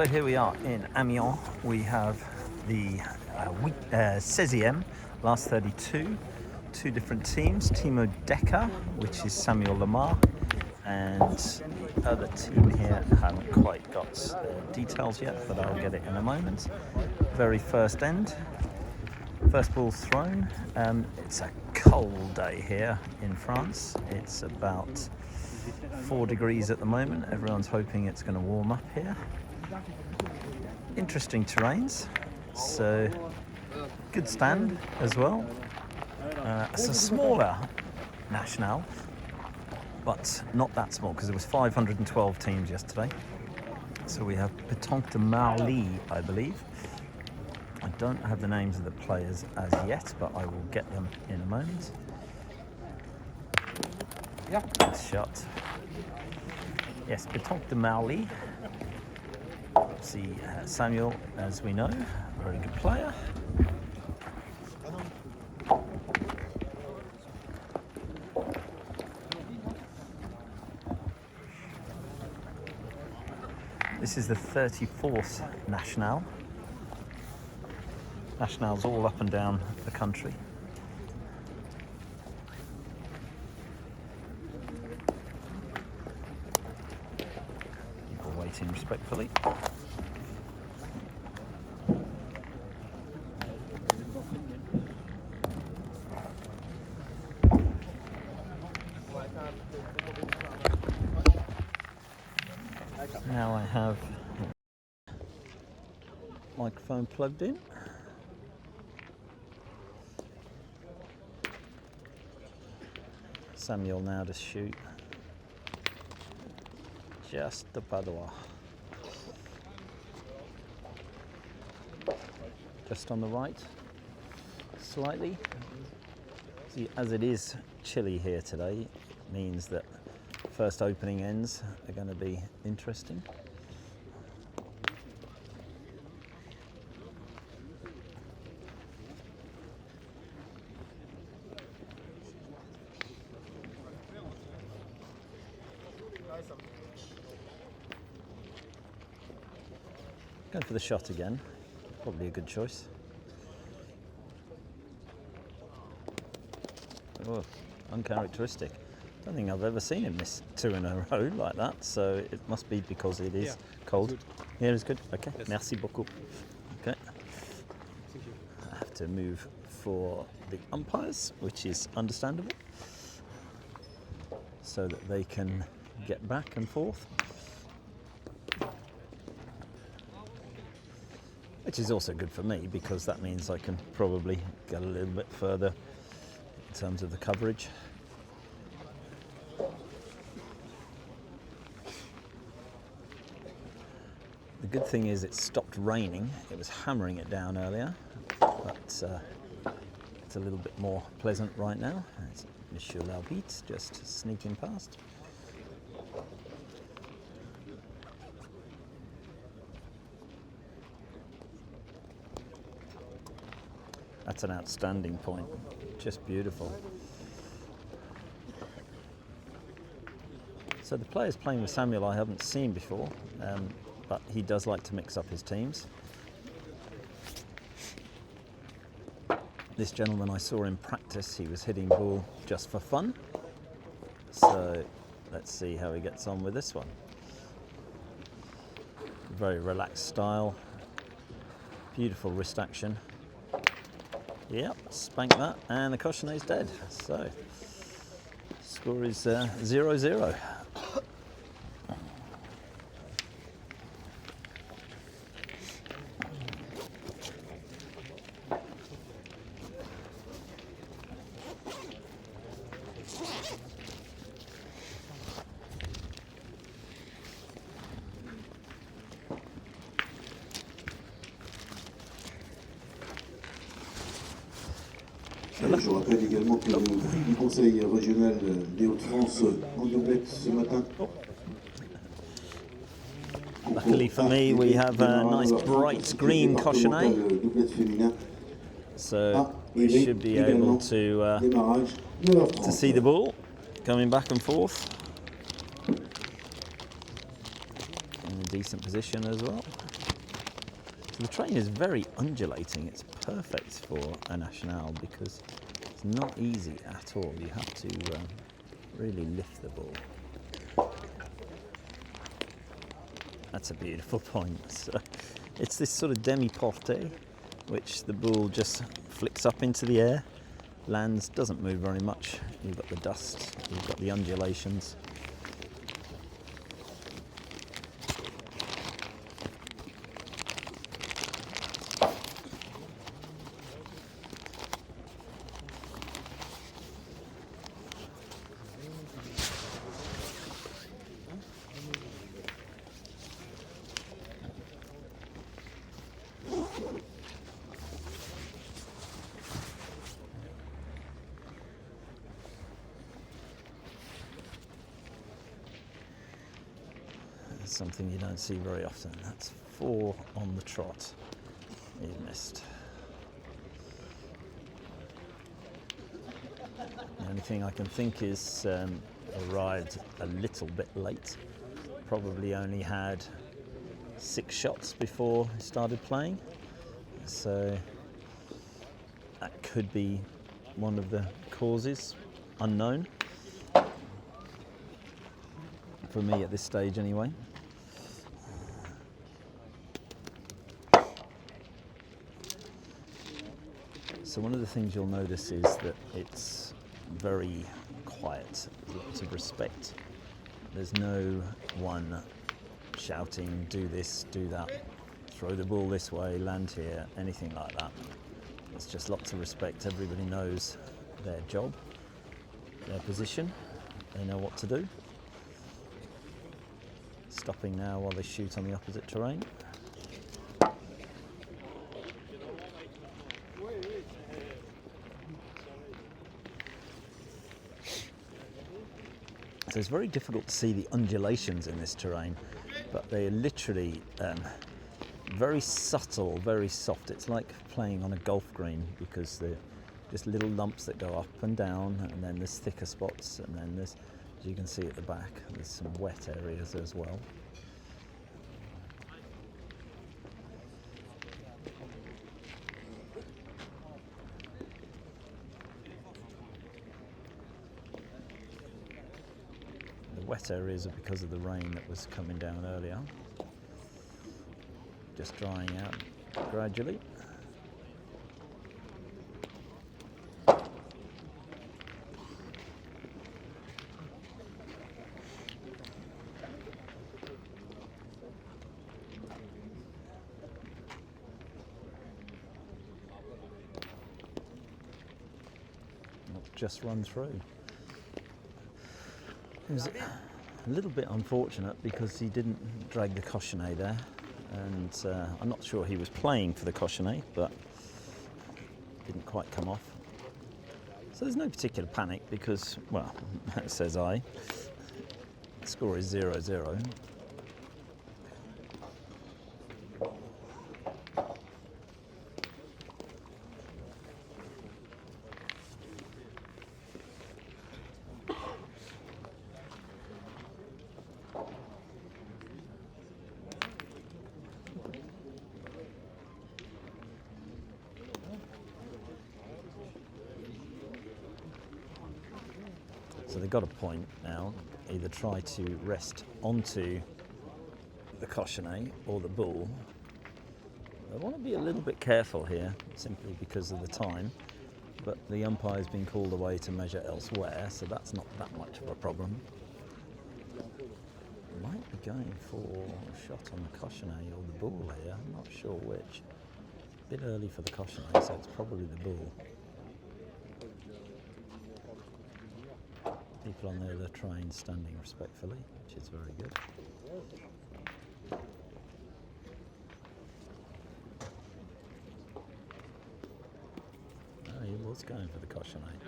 So here we are in Amiens. We have the 16e, last 32, two different teams. Team Odeka, which is Samuel Lamare, and the other team here haven't quite got details yet, but I'll get it in a moment. Very first end, first ball thrown. It's a cold day here in France. It's about 4 degrees at the moment. Everyone's hoping it's going to warm up here. Interesting terrains, so good stand as well. It's a smaller national, but not that small because there was 512 teams yesterday. So we have Petanque de Marly, I believe. I don't have the names of the players as yet, but I will get them in a moment. Yeah. Nice shot. Yes, Petanque de Marly. See Samuel, as we know, very good player. This is the 34th national. Nationals all up and down the country. People waiting respectfully. Now I have microphone plugged in. Samuel now to shoot just the Padua. Just on the right, slightly. See, as it is chilly here today, it means that first opening ends are going to be interesting. Going for the shot again, probably a good choice. Oh, uncharacteristic. Don't think I've ever seen him miss 2 in a row like that, so it must be because it is cold. Yeah, it's good. Okay, yes. Merci beaucoup. Okay. Thank you. I have to move for the umpires, which is understandable, so that they can get back and forth. Which is also good for me because that means I can probably get a little bit further in terms of the coverage. The good thing is it stopped raining. It was hammering it down earlier, but it's a little bit more pleasant right now. It's Monsieur L'Arbitre just sneaking past. That's an outstanding point, just beautiful. So the players playing with Samuel I haven't seen before, but he does like to mix up his teams. This gentleman I saw in practice, he was hitting ball just for fun. So let's see how he gets on with this one. Very relaxed style, beautiful wrist action. Yep, spank that, and the Cochonet's dead. So, score is 0-0. Je rappelle également que le conseil régional des Hauts-de-France en doublette ce matin. Luckily for me, we have a nice bright green cochonet, so we should be able to see the ball coming back and forth. in a decent position as well. So the terrain is very undulating. It's perfect for a national because it's not easy at all. You have to really lift the ball. That's a beautiful point. So it's this sort of demi-portée, which the ball just flicks up into the air, lands, doesn't move very much. You've got the dust, you've got the undulations. Something you don't see very often. That's 4 on the trot. He missed. The only thing I can think is arrived a little bit late. Probably only had 6 shots before he started playing. So that could be one of the causes, unknown. For me at this stage anyway. So one of the things you'll notice is that it's very quiet, lots of respect. There's no one shouting, do this, do that, throw the ball this way, land here, anything like that. It's just lots of respect. Everybody knows their job, their position, they know what to do. Stopping now while they shoot on the opposite terrain. So it's very difficult to see the undulations in this terrain, but they are literally very subtle, very soft. It's like playing on a golf green because they're just little lumps that go up and down, and then there's thicker spots, and then there's, as you can see at the back, there's some wet areas as well. Wet areas are because of the rain that was coming down earlier. Just drying out gradually. Just run through. It was a little bit unfortunate because he didn't drag the cochonnet there, and I'm not sure he was playing for the cochonnet, but didn't quite come off. So there's no particular panic because, well, says I, the score is 0-0. So they've got a point now, either try to rest onto the cochonnet or the bull. I want to be a little bit careful here, simply because of the time, but the umpire's been called away to measure elsewhere, so that's not that much of a problem. Might be going for a shot on the cochonnet or the bull here, I'm not sure which. A bit early for the cochonnet, so it's probably the bull. People on the other train standing respectfully, which is very good. Oh, he was going for the cochonnet.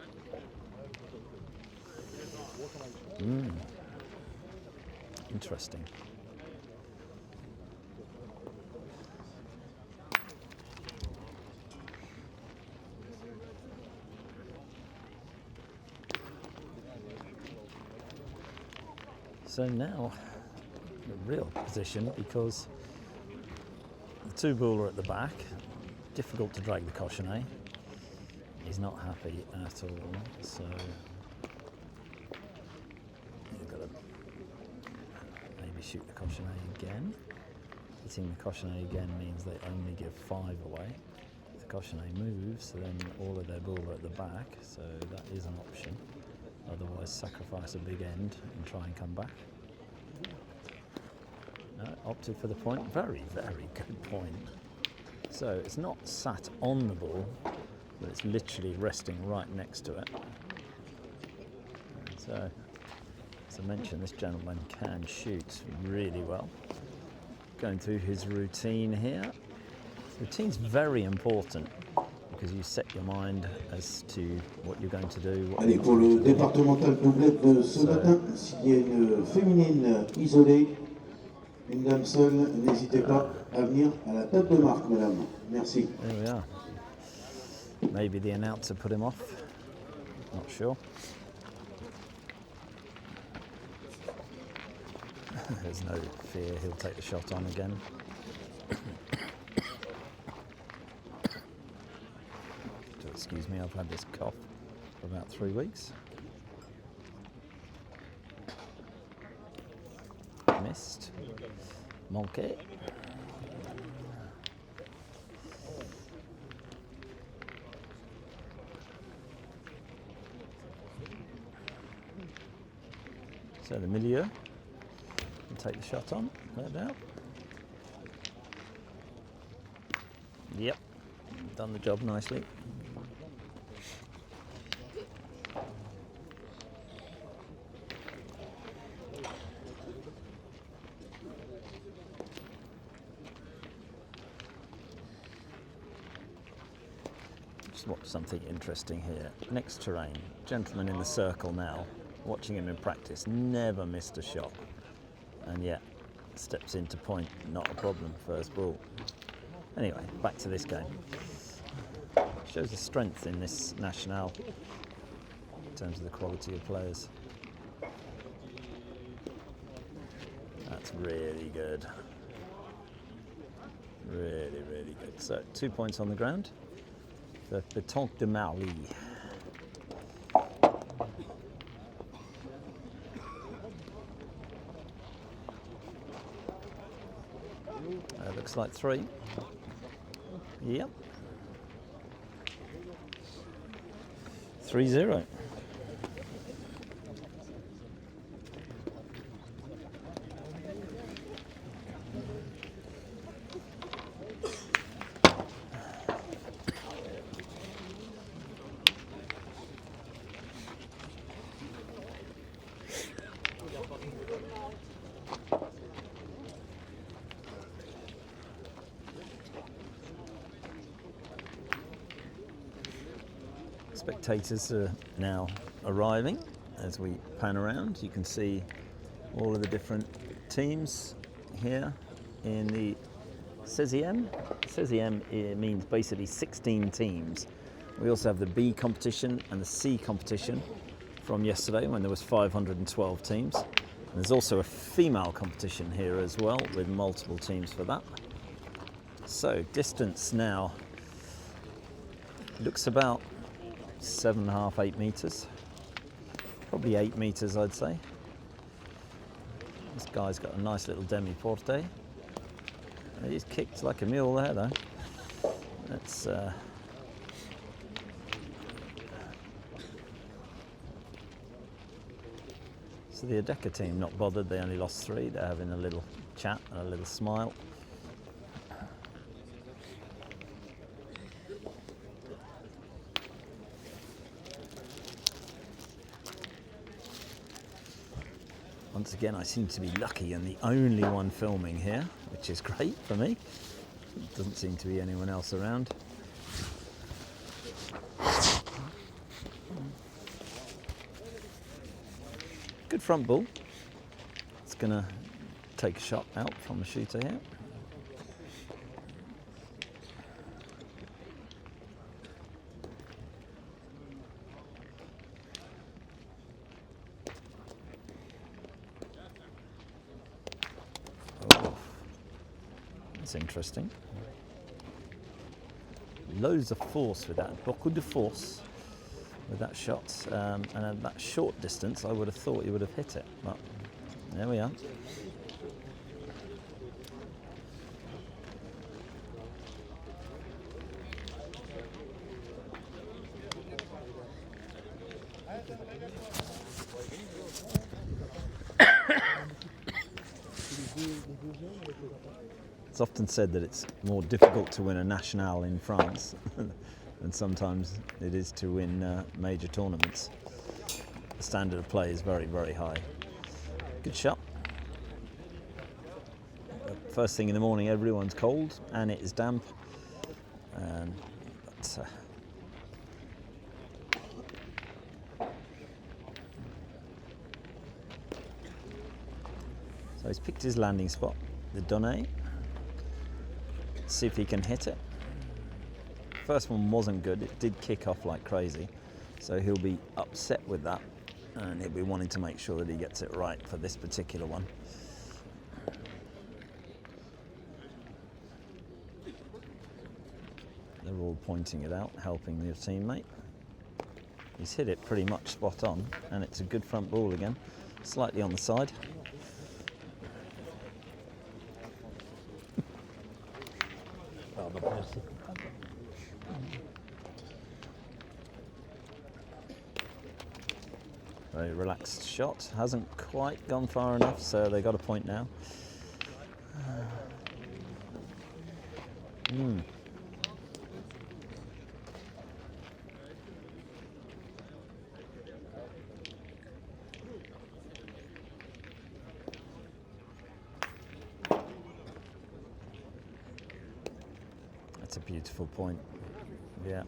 Interesting. So now real position because the two bull are at the back. Difficult to drag the cochonnet. He's not happy at all, so you've got to maybe shoot the cochonnet again. Hitting the cochonnet again means they only give 5 away. If the cochonnet moves, then all of their bull are at the back, so that is an option. Otherwise, sacrifice a big end and try and come back. No, opted for the point. Very, very good point. So it's not sat on the ball, but it's literally resting right next to it. And so, as I mentioned, this gentleman can shoot really well. Going through his routine here. Routine's very important because you set your mind as to what you're going to do. Allez, pour le départemental doublette de ce matin, s'il y a une féminine isolée, une dame seule, n'hésitez pas à venir à la table de marque, madame. Merci. There we are. Maybe the announcer put him off. Not sure. There's no fear he'll take the shot on again. So excuse me, I've had this cough for about 3 weeks. Missed. Manqué. So the milieu. Take the shot on, no doubt. Yep, done the job nicely. Just watch something interesting here. Next terrain, gentleman in the circle now, watching him in practice, never missed a shot. And yet, steps into point, not a problem, first ball. Anyway, back to this game. Shows the strength in this national in terms of the quality of players. That's really good. Really, really good. So, 2 points on the ground for Petanque de Marly. Looks like 3. Yep. 3-0. Spectators are now arriving as we pan around. You can see all of the different teams here in the Decisive. Decisive means basically 16 teams. We also have the B competition and the C competition from yesterday when there was 512 teams. And there's also a female competition here as well with multiple teams for that. So distance now looks about 7.5, 8 metres. Probably 8 metres, I'd say. This guy's got a nice little demi-porte. He's kicked like a mule there, though. That's so the Odeka team not bothered. They only lost 3. They're having a little chat and a little smile. Once again, I seem to be lucky and the only one filming here, which is great for me. Doesn't seem to be anyone else around. Good front ball. It's going to take a shot out from the shooter here. That's interesting. Loads of force with that, beaucoup de force with that shot, and at that short distance I would have thought he would have hit it, but there we are. It's often said that it's more difficult to win a national in France than sometimes it is to win major tournaments. The standard of play is very, very high. Good shot. First thing in the morning, everyone's cold and it is damp. So he's picked his landing spot, the Donnet. See if he can hit it. First one wasn't good, it did kick off like crazy, so he'll be upset with that and he'll be wanting to make sure that he gets it right for this particular one. They're all pointing it out, helping their teammate. He's hit it pretty much spot on and it's a good front ball again, slightly on the side. Very relaxed shot, hasn't quite gone far enough, so they got a point now. That's a beautiful point. Yeah.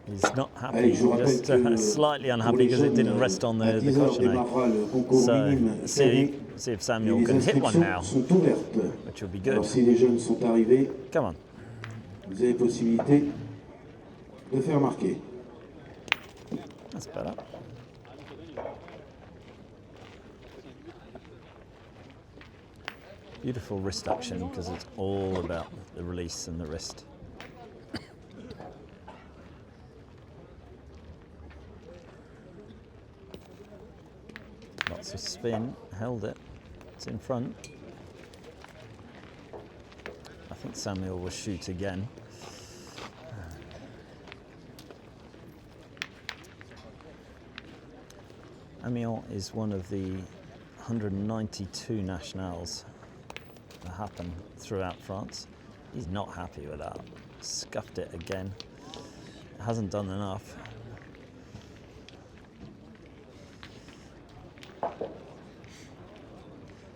He's not happy, just slightly unhappy because it didn't rest on the cochonnet. So see if Samuel can hit one now, which would be good. Come on. Vous avez possibilité de faire marquer. That's better. Beautiful wrist action because it's all about the release and the wrist. Lots of spin, held it, it's in front. I think Samuel will shoot again. Amiens is one of the 192 nationals that happen throughout France. He's not happy with that. Scuffed it again. Hasn't done enough.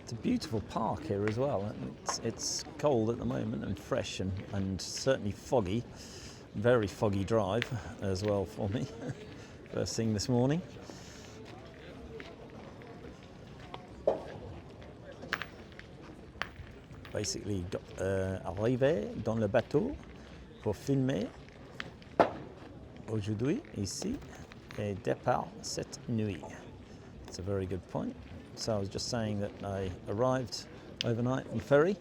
It's a beautiful park here as well. It's cold at the moment and fresh and certainly foggy. Very foggy drive as well for me. First thing this morning. Basically, arrivé dans le bateau pour filmer aujourd'hui ici et départ cette nuit. It's a very good point. So I was just saying that I arrived overnight on ferry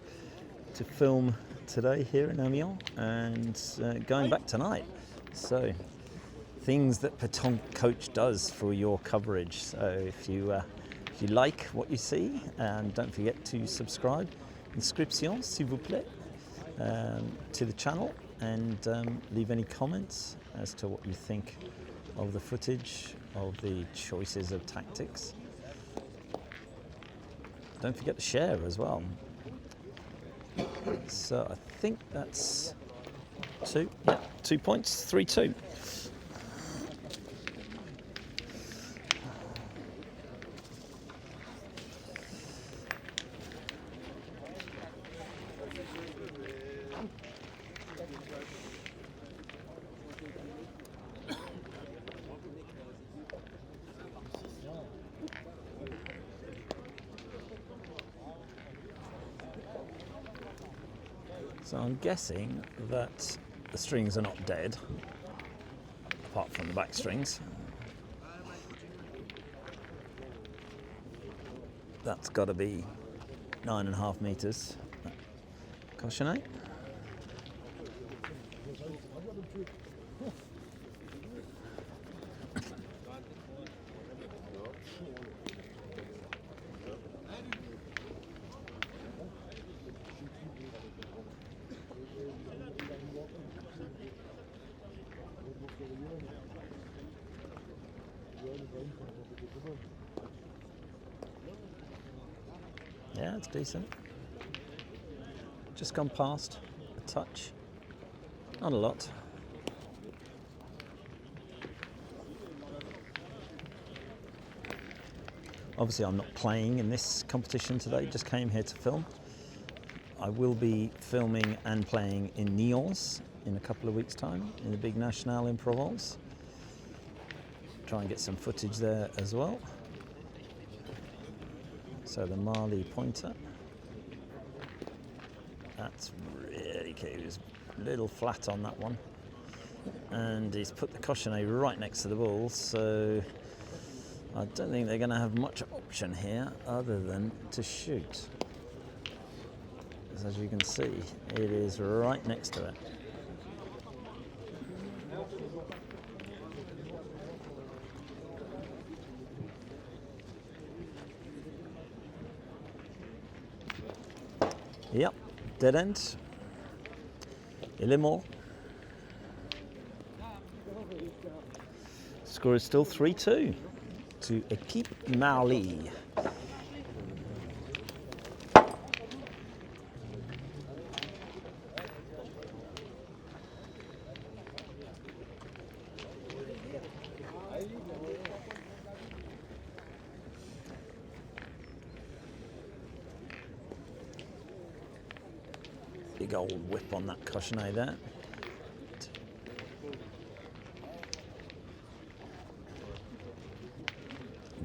to film today here in Amiens and going back tonight. So things that Petanque coach does for your coverage. So if you like what you see, and don't forget to subscribe. Inscription, s'il vous plaît, to the channel, and leave any comments as to what you think of the footage, of the choices of tactics. Don't forget to share as well. So I think that's 2 points, 3-2. So I'm guessing that the strings are not dead, apart from the back strings. That's got to be 9.5 meters. cochonnet. Yeah, it's decent. Just gone past a touch. Not a lot. Obviously, I'm not playing in this competition today, just came here to film. I will be filming and playing in Amiens in a couple of weeks' time, in the big National in Provence. Try and get some footage there as well. So the Marley pointer. That's really cute. He's a little flat on that one. And he's put the cochonnet right next to the ball, so I don't think they're going to have much option here other than to shoot. Because as you can see, it is right next to it. Yep, dead end. Lamare. Score is still 3-2 to Équipe Marley. Big old whip on that cochonnet there.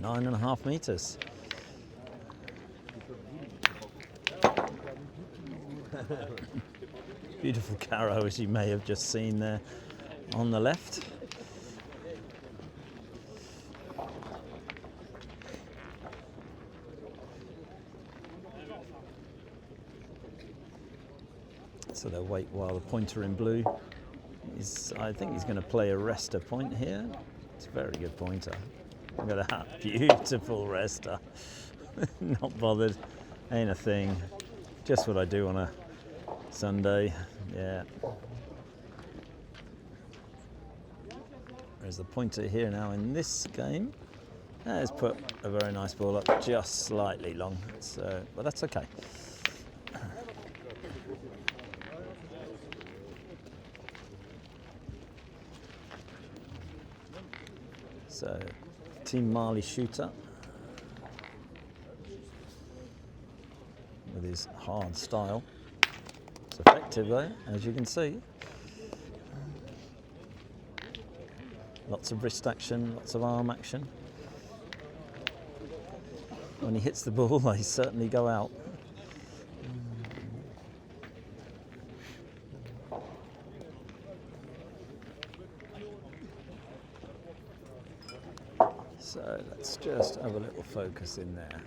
9.5 meters. Beautiful carrow, as you may have just seen there on the left. So they'll wait while the pointer in blue is, I think he's going to play a rester point here. It's a very good pointer. Look at that, beautiful rester. Not bothered, ain't a thing. Just what I do on a Sunday, yeah. There's the pointer here now in this game. Has put a very nice ball up, just slightly long, so, but that's okay. So, Team Marley shooter with his hard style. It's effective though, as you can see. Lots of wrist action, lots of arm action. When he hits the ball, they certainly go out. So let's just have a little focus in there.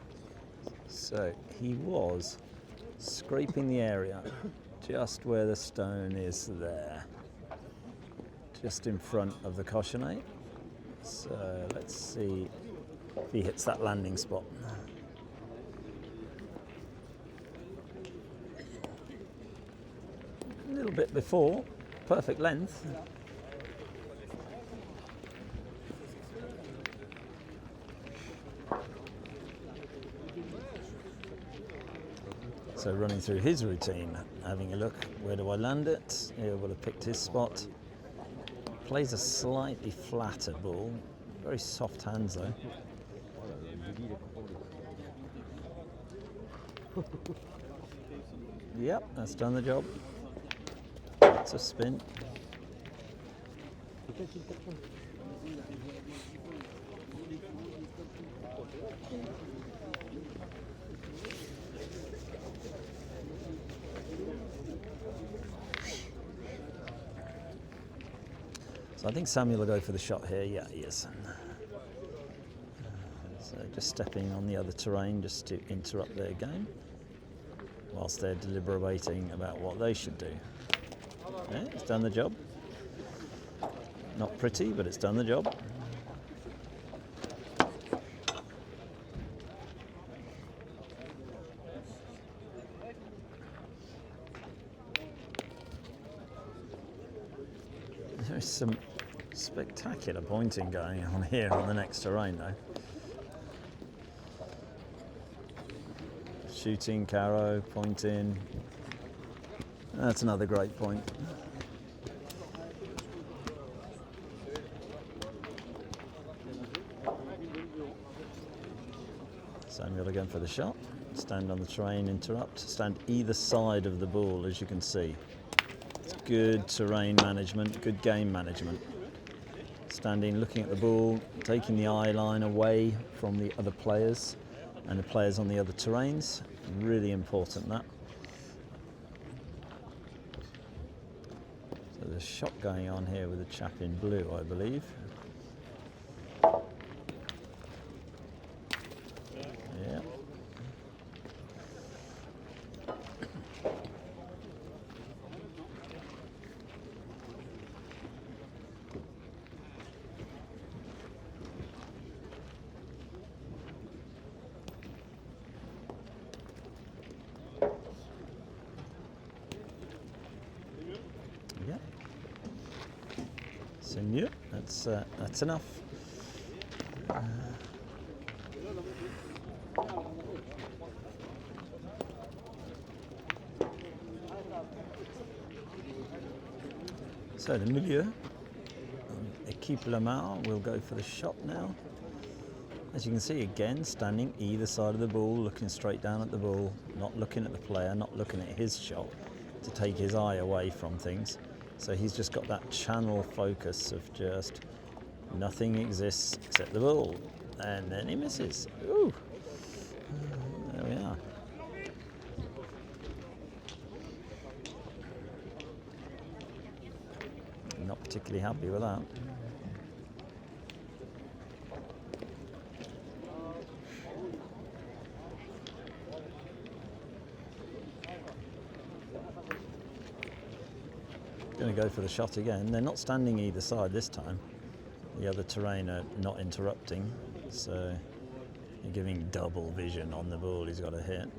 So he was scraping the area just where the stone is there, just in front of the cochonnet. So let's see if he hits that landing spot. A little bit before, perfect length. So running through his routine, having a look, where do I land it? He would have picked his spot. Plays a slightly flatter ball, very soft hands though. Yep, that's done the job. Lots of spin. So I think Samuel will go for the shot here. Yeah, he is. So just stepping on the other terrain just to interrupt their game. whilst they're deliberating about what they should do. Yeah, it's done the job. Not pretty, but it's done the job. There's some spectacular pointing going on here on the next terrain though. Shooting, carrow, pointing. That's another great point. Samuel again for the shot. Stand on the terrain, interrupt. Stand either side of the ball, as you can see. It's good terrain management, good game management. Standing, looking at the ball, taking the eye line away from the other players and the players on the other terrains. Really important, that. So there's a shot going on here with a chap in blue, I believe. Yeah. Yeah. C'est mieux. That's enough. So the milieu, Équipe Lamare will go for the shot now. As you can see, again, standing either side of the ball, looking straight down at the ball, not looking at the player, not looking at his shot to take his eye away from things. So he's just got that channel focus of just nothing exists except the ball. And then he misses. Ooh. There we are. Not particularly happy with that. Going to go for the shot again. They're not standing either side this time. The other terrain are not interrupting, so you're giving double vision on the ball he's got to hit.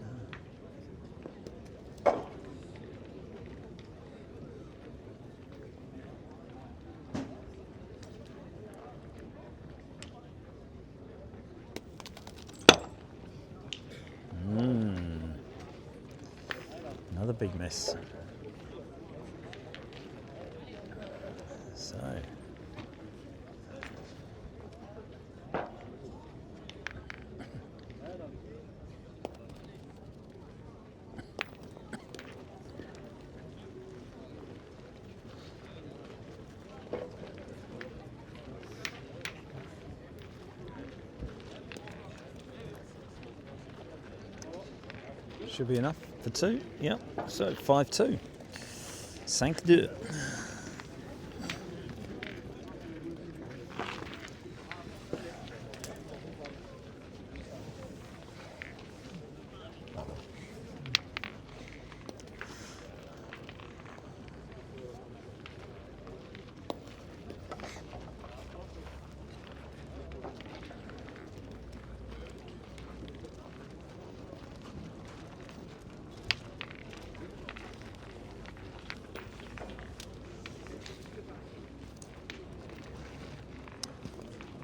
Another big miss. So should be enough for two. Yep. So 5-2. 5-2.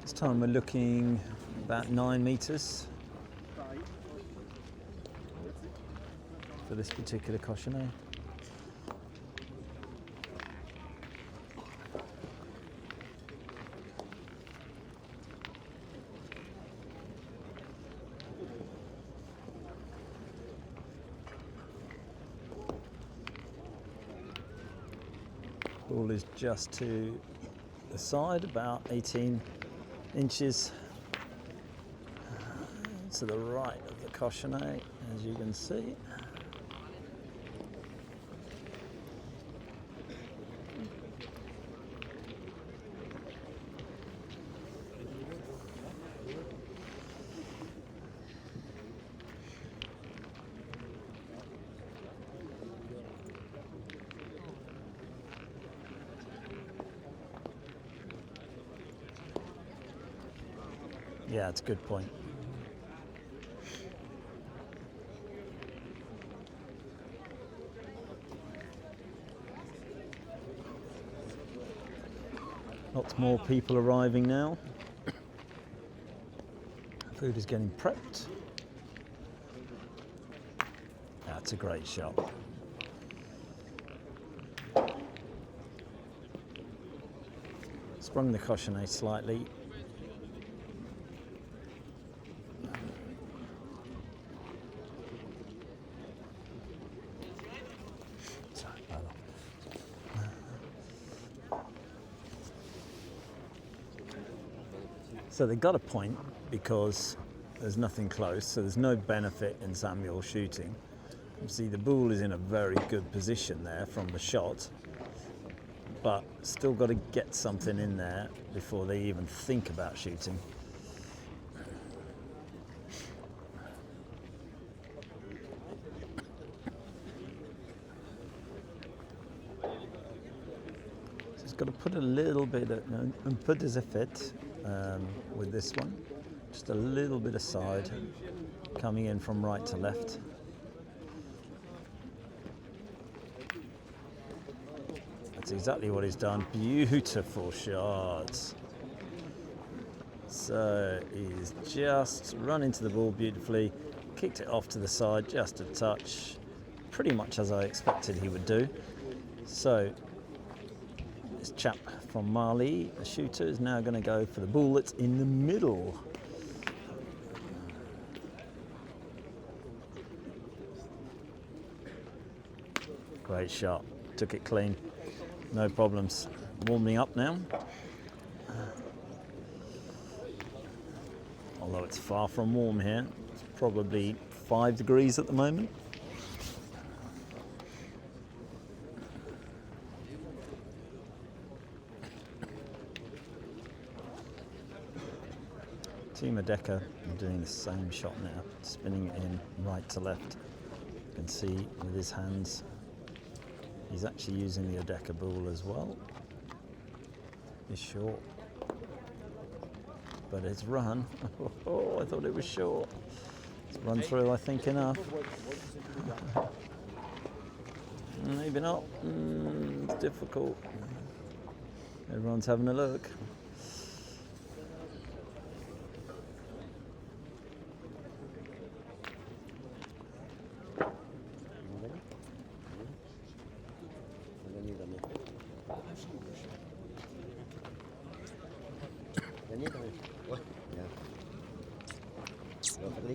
This time we're looking about 9 meters for this particular cochonnet. Ball is just to the side, about 18 inches to the right of the cochonnet, as you can see. Yeah, it's a good point. Lots more people arriving now. Food is getting prepped. That's a great shot. Sprung the cochonnet slightly. So they got a point because there's nothing close, so there's no benefit in Samuel shooting. You see the ball is in a very good position there from the shot, but still got to get something in there before they even think about shooting. So it's got to put a little bit of, un peu des effets with this one. Just a little bit aside, coming in from right to left. That's exactly what he's done. Beautiful shots. So he's just run into the ball beautifully, kicked it off to the side, just a touch, pretty much as I expected he would do. So this chap from Mali, the shooter, is now going to go for the ball that's in the middle. Great shot, took it clean, no problems. Warming up now. Although it's far from warm here, it's probably 5 degrees at the moment. Team Odeka are doing the same shot now, spinning it in right to left. You can see with his hands, he's actually using the Odeka ball as well. He's short. But his run, oh, I thought it was short. It's run through, I think, enough. Maybe not. It's difficult. Everyone's having a look.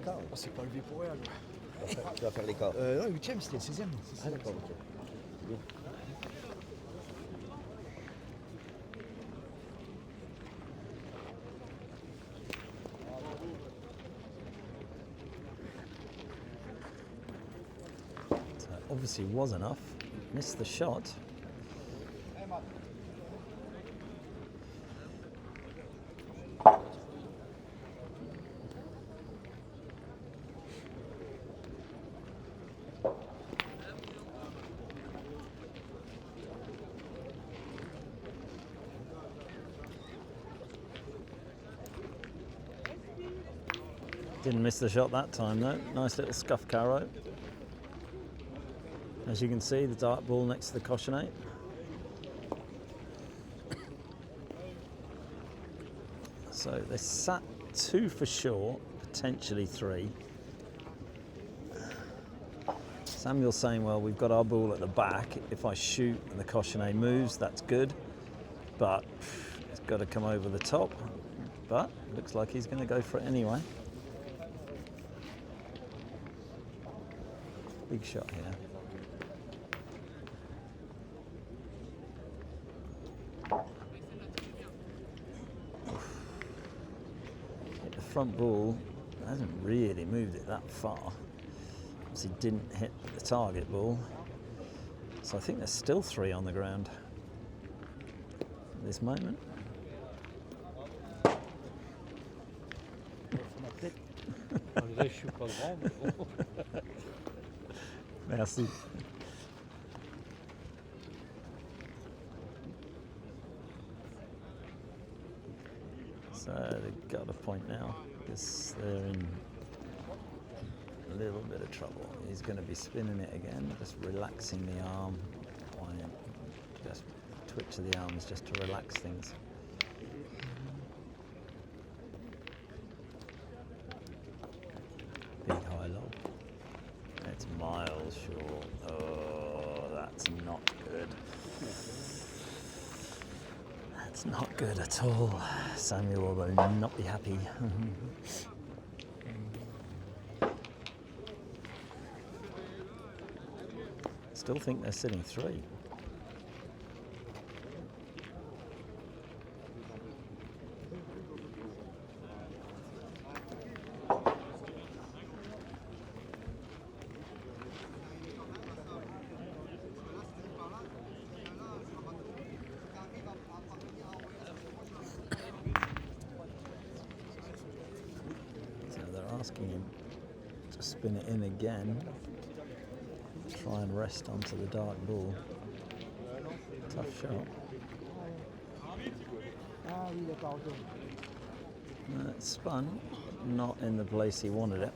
On s'est pas levé pour rien. Tu vas faire l'écart. Non, 8ème, c'était 16ème. Ah d'accord, ok. C'est bien. So obviously was enough. Missed the shot. Didn't miss the shot that time though. Nice little scuff carrow. As you can see, the dart ball next to the cochonnet. So they sat 2 for sure, potentially 3. Samuel's saying, well, we've got our ball at the back. If I shoot and the cochonnet moves, that's good. But it's got to come over the top. But looks like he's going to go for it anyway. Big shot here. Hit the front ball, hasn't really moved it that far. Obviously didn't hit the target ball. So I think there's still 3 on the ground at this moment. Merci. So they've got a point now because they're in a little bit of trouble. He's going to be spinning it again, just relaxing the arm. Just twitch of the arms just to relax things. Big high lob. It's miles short. Oh, that's not good. That's not good at all. Samuel will not be happy. Still think they're sitting 3. So they're asking him to spin it in again. Try and rest onto the dark ball. Tough shot. It spun, not in the place he wanted it.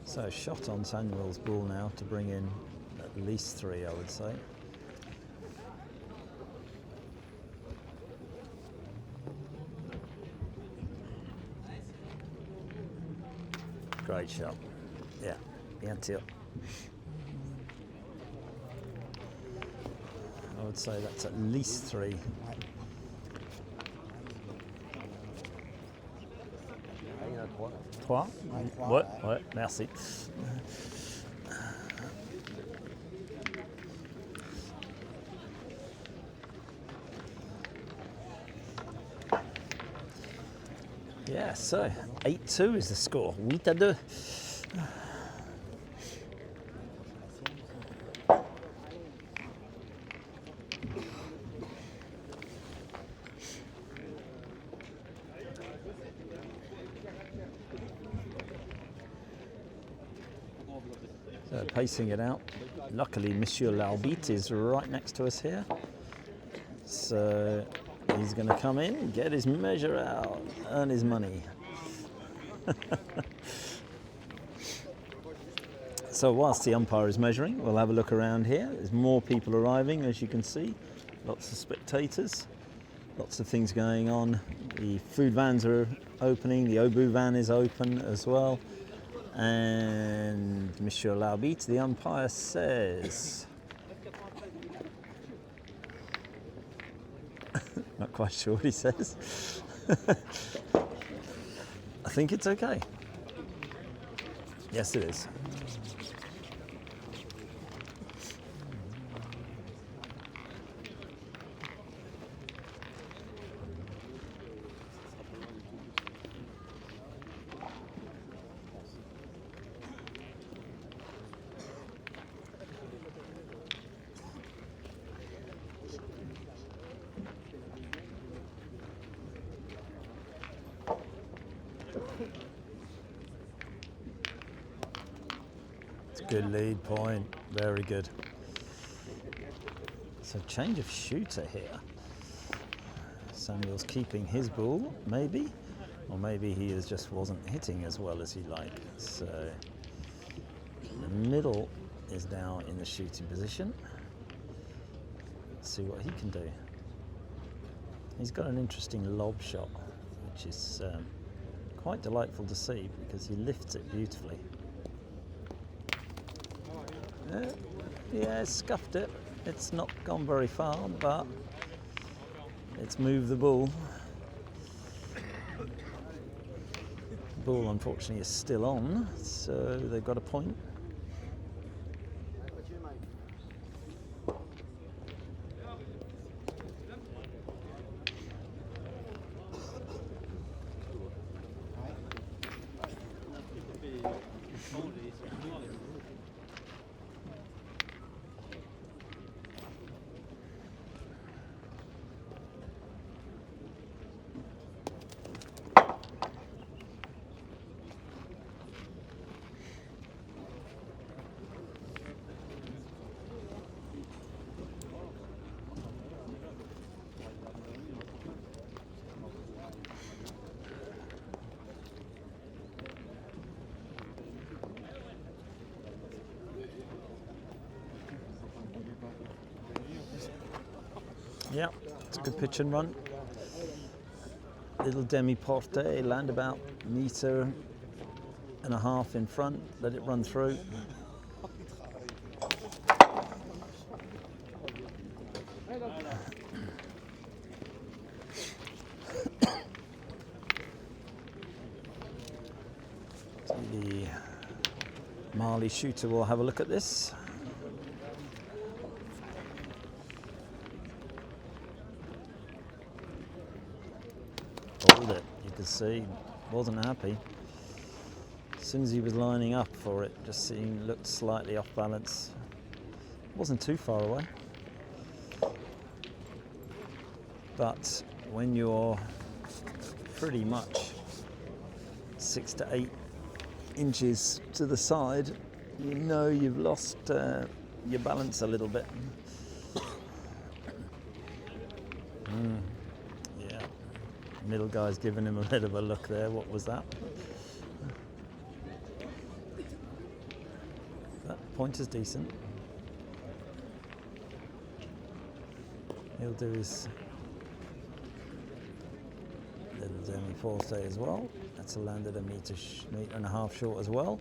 So shot on Samuel's ball now to bring in at least 3, I would say. Great shot. Yeah, bien sûr. I would say that's at least 3. Il y en a 3. 3? Ouais, ouais, merci. Yeah, so 8-2 is the score. 8-2. So pacing it out. Luckily, Monsieur L'Arbitre is right next to us here. So he's going to come in, get his measure out, earn his money. So whilst the umpire is measuring, we'll have a look around here. There's more people arriving, as you can see. Lots of spectators, lots of things going on. The food vans are opening, the Obu van is open as well. And Monsieur L'Arbitre, the umpire, says... Not quite sure what he says. I think it's okay. Yes, it is. Good lead point, very good. So change of shooter here. Samuel's keeping his ball, maybe, or maybe he just wasn't hitting as well as he'd like. So the middle is now in the shooting position. Let's see what he can do. He's got an interesting lob shot, which is quite delightful to see because he lifts it beautifully. Yeah, scuffed it. It's not gone very far, but it's moved the ball. The ball, unfortunately, is still on, so they've got a point. Yeah, it's a good pitch and run. Little demi-porte, land about 1.5 meters in front, let it run through. So the Marley shooter will have a look at this. Hold it, you can see, wasn't happy. As soon as he was lining up for it, just looked slightly off balance. Wasn't too far away. But when you're pretty much 6 to 8 inches to the side, you know you've lost your balance a little bit. Yeah, middle guy's giving him a bit of a look there. What was that? That pointer's decent. He'll do his little demi-porte as well. That's landed 1.5 meters short as well.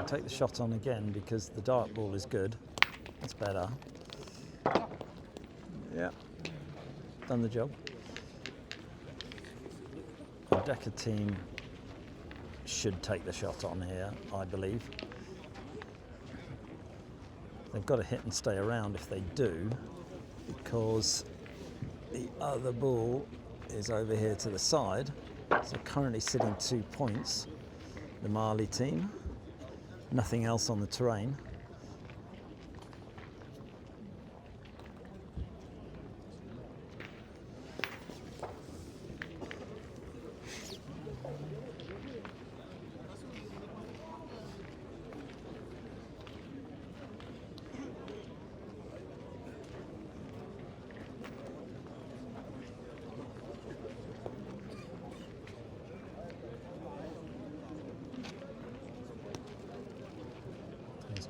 Take the shot on again because the dart ball is good. That's better. Yeah, done the job. The Odeka team should take the shot on here, I believe. They've got to hit and stay around if they do, because the other ball is over here to the side. So currently sitting 2 points, the Marley team. Nothing else on the terrain.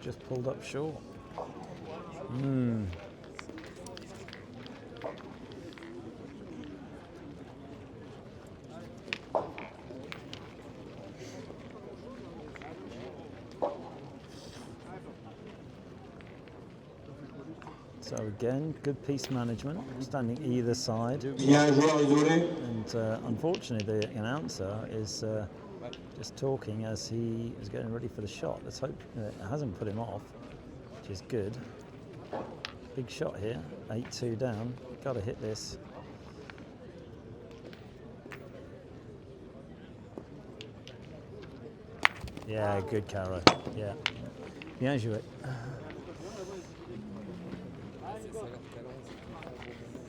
Just pulled up short. So again, good piece management, standing either side. And unfortunately, the announcer is just talking as he is getting ready for the shot. Let's hope it hasn't put him off, which is good. Big shot here, 8-2 down. Got to hit this. Yeah, good Caro. Yeah. Bien joué.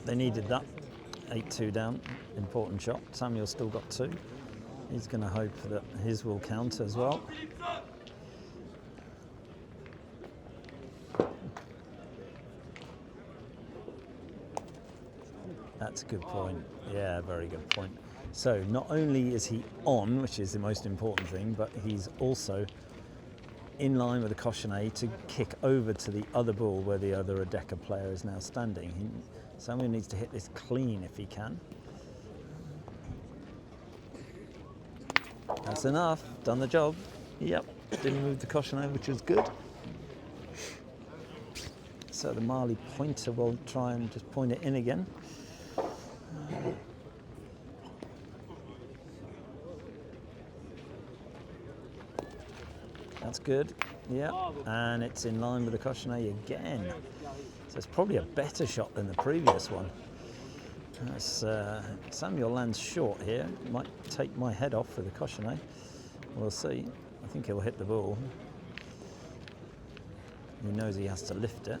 They needed that. 8-2 down. Important shot. Samuel's still got 2. He's going to hope that his will count as well. That's a good point. Yeah, very good point. So not only is he on, which is the most important thing, but he's also in line with the cochonnet to kick over to the other ball where the other Odeka player is now standing. Samuel needs to hit this clean if he can. That's enough, done the job. Yep, didn't move the cochonnet, which was good. So the Marley pointer will try and just point it in again. That's good, yeah, and it's in line with the cochonnet again. So it's probably a better shot than the previous one. Samuel lands short here. Might take my head off with the cochonnet. We'll see. I think he'll hit the ball. He knows he has to lift it.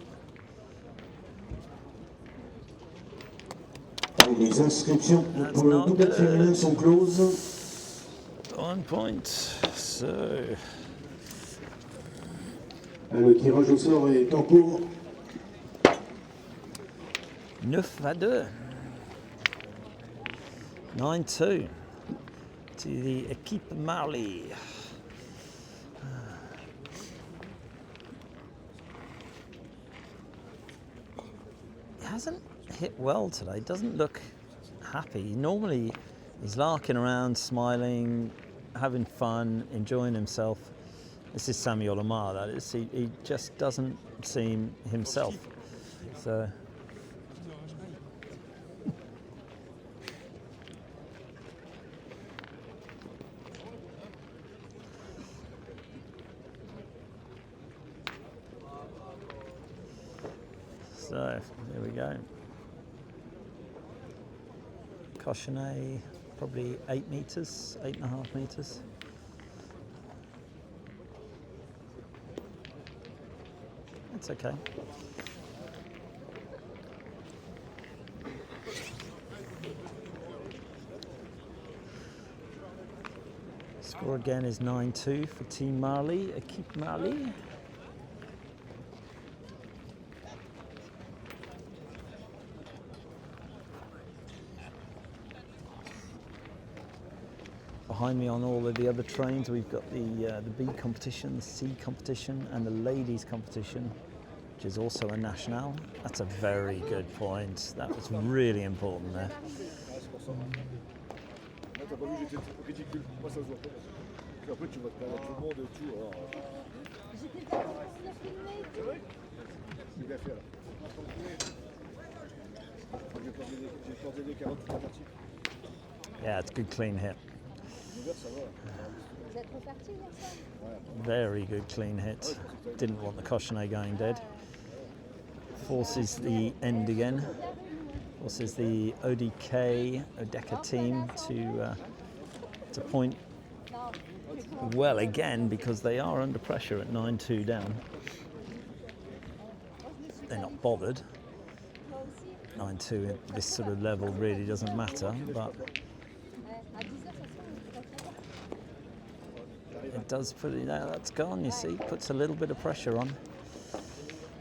Les inscriptions pour le double féminin sont closes. 1 point. So Le tirage au sort est en cours. 9-2. 9-2 to the équipe Marley. He hasn't hit well today. Doesn't look happy. Normally he's larking around, smiling, having fun, enjoying himself. This is Samuel Lamare, that is. He just doesn't seem himself. So here we go. Cochonnet, probably 8 meters, 8.5 meters. It's okay. Score again is 9-2 for Team Marley, équipe Marley. Behind me on all of the other trains, we've got the B competition, the C competition, and the ladies competition, which is also a national. That's a very good point. That was really important there. Yeah, it's a good clean hit. Very good clean hit. Didn't want the Cochonnet going dead. Forces the end again. Forces the Odeka team to point well again, because they are under pressure at 9-2 down. They're not bothered. 9-2 at this sort of level really doesn't matter, but it does put it out. That's gone, you see, puts a little bit of pressure on.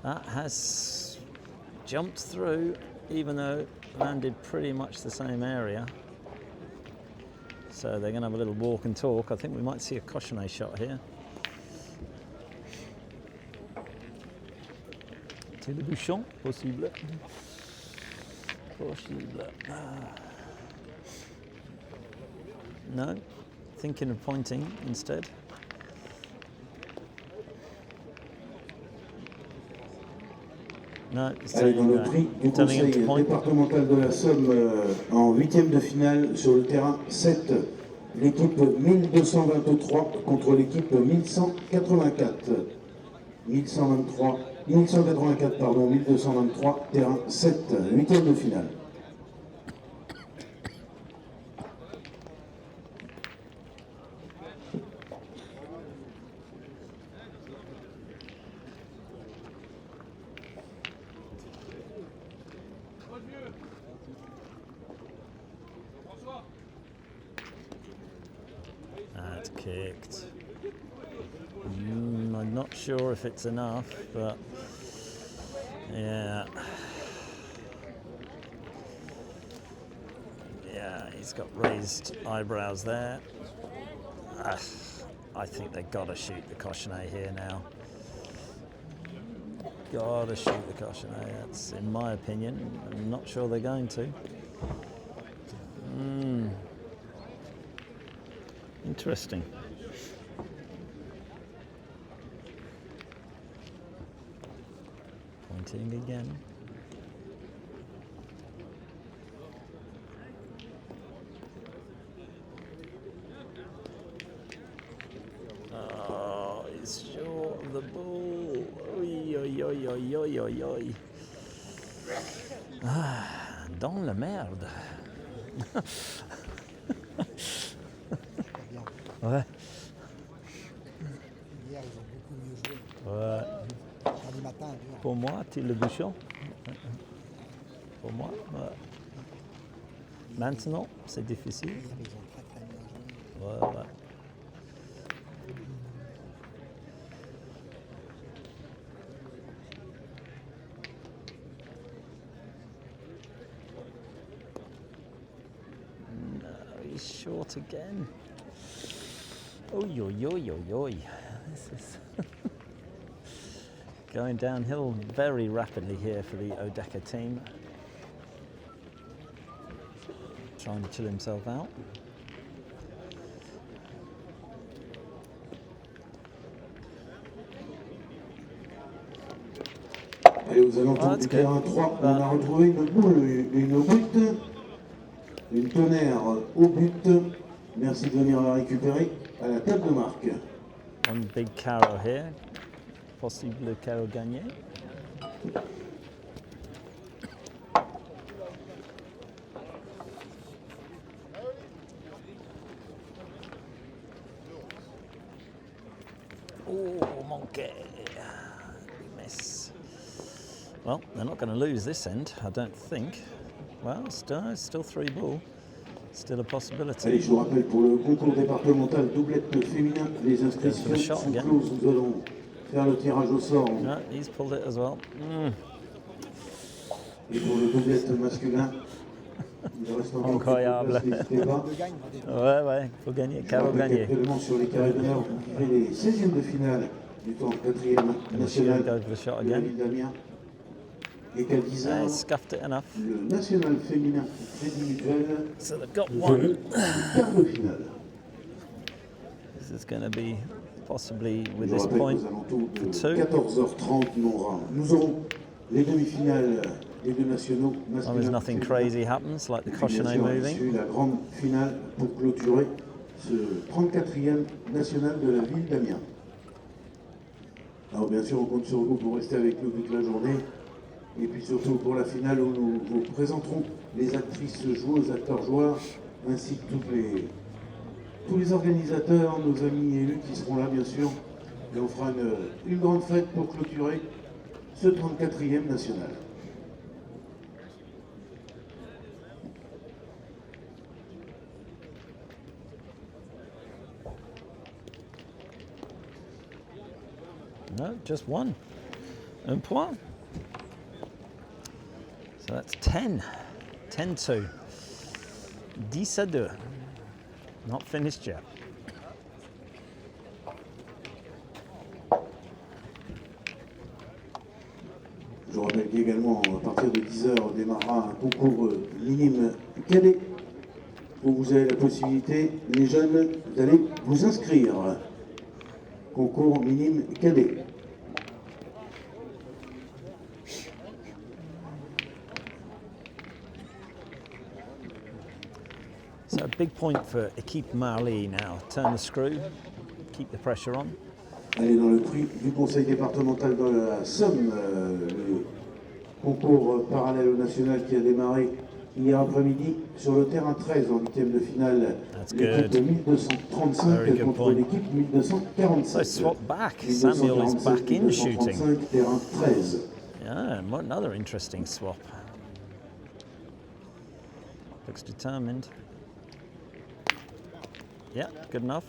That has jumped through, even though it landed pretty much the same area. So they're going to have a little walk and talk. I think we might see a Cochonnet shot here. C'est le bouchon, possible. Possible. No, thinking of pointing instead. No, it's Allez, dans le prix du conseil départemental de la Somme en 8e de finale sur le terrain 7, l'équipe 1223 contre l'équipe 1184. 1184, pardon, 1223, terrain 7, 8e de finale. That's kicked. I'm not sure if it's enough, but yeah. Yeah, he's got raised eyebrows there. I think they've got to shoot the Cochonnet here now. Got to shoot the Cochonnet, that's in my opinion. I'm not sure they're going to. Interesting. Pointing again. Oh, he's short of the ball. Oi, oi, oi, oi, oi, oi, oi. Ah, dans la merde. Ouais. Hier, ils ont beaucoup mieux joué. Ouais. Mardi matin, Pour moi, tu le bouchon. Pour moi, ouais. Maintenant, c'est difficile. ils ont très très bien joué. Ouais, ouais. short again. Oi, oi, oi, oi, oi. This is going downhill very rapidly here for the Odeka team. Trying to chill himself out. Et aux alentours du terrain 3, on a retrouvé une boule, une butte, une tonnerre au but. Merci de venir la récupérer à la table de marque. One big carreau here, possible carreau gagné. Oh, monkey. Miss. Well, they're not going to lose this end, I don't think. Well, still 3 ball. Still a possibility. Allez, je vous rappelle, pour le concours départemental doublette féminin, les inscriptions sont closes. Nous allons faire le tirage au sort. No, he's pulled it as well. Et pour le doublette masculin, il reste encore quelques places, n'hésitez pas. Ouais, faut gagner, carreau gagné. Actuellement sur les carrés d'honneur, vous vivez les 16e de finale du tour 4e national de la ville d'Amiens. Et qu'à 10 ans, le national féminin individuel one. quart de finale. This is going to be possibly with Je this rappelle point qu'aux alentours de for 2. 14h30, nous aurons les demi-finales des deux nationaux As long masculins. as nothing crazy happens, like the Cochonnet moving. La grande finale pour clôturer ce 34e national de la ville d'Amiens. Alors bien sûr, on compte sur vous pour rester avec nous toute la journée. Et puis surtout pour la finale où nous vous présenterons les actrices joueuses, acteurs joueurs, ainsi que tous les organisateurs, nos amis élus qui seront là bien sûr. Et on fera une grande fête pour clôturer ce 34e national. No, just one. Un point. So that's 10. 10-2. 10-2. Not finished yet. Je vous rappelle qu'également, à partir de 10h, démarrera un concours minime cadet où vous avez la possibilité, les jeunes, d'aller vous inscrire. Concours minime cadet. So a big point for Équipe Marly now. Turn the screw, keep the pressure on. Allez, dans le prix du conseil départemental de la Somme, le concours parallèle au national qui a démarré hier après-midi sur le terrain 13 en 8e de finale. L'équipe de 1235 contre l'équipe 1245. So swap back. Samuel is back in shooting. Terrain 13. Yeah, another interesting swap. Looks determined. Yeah, good enough.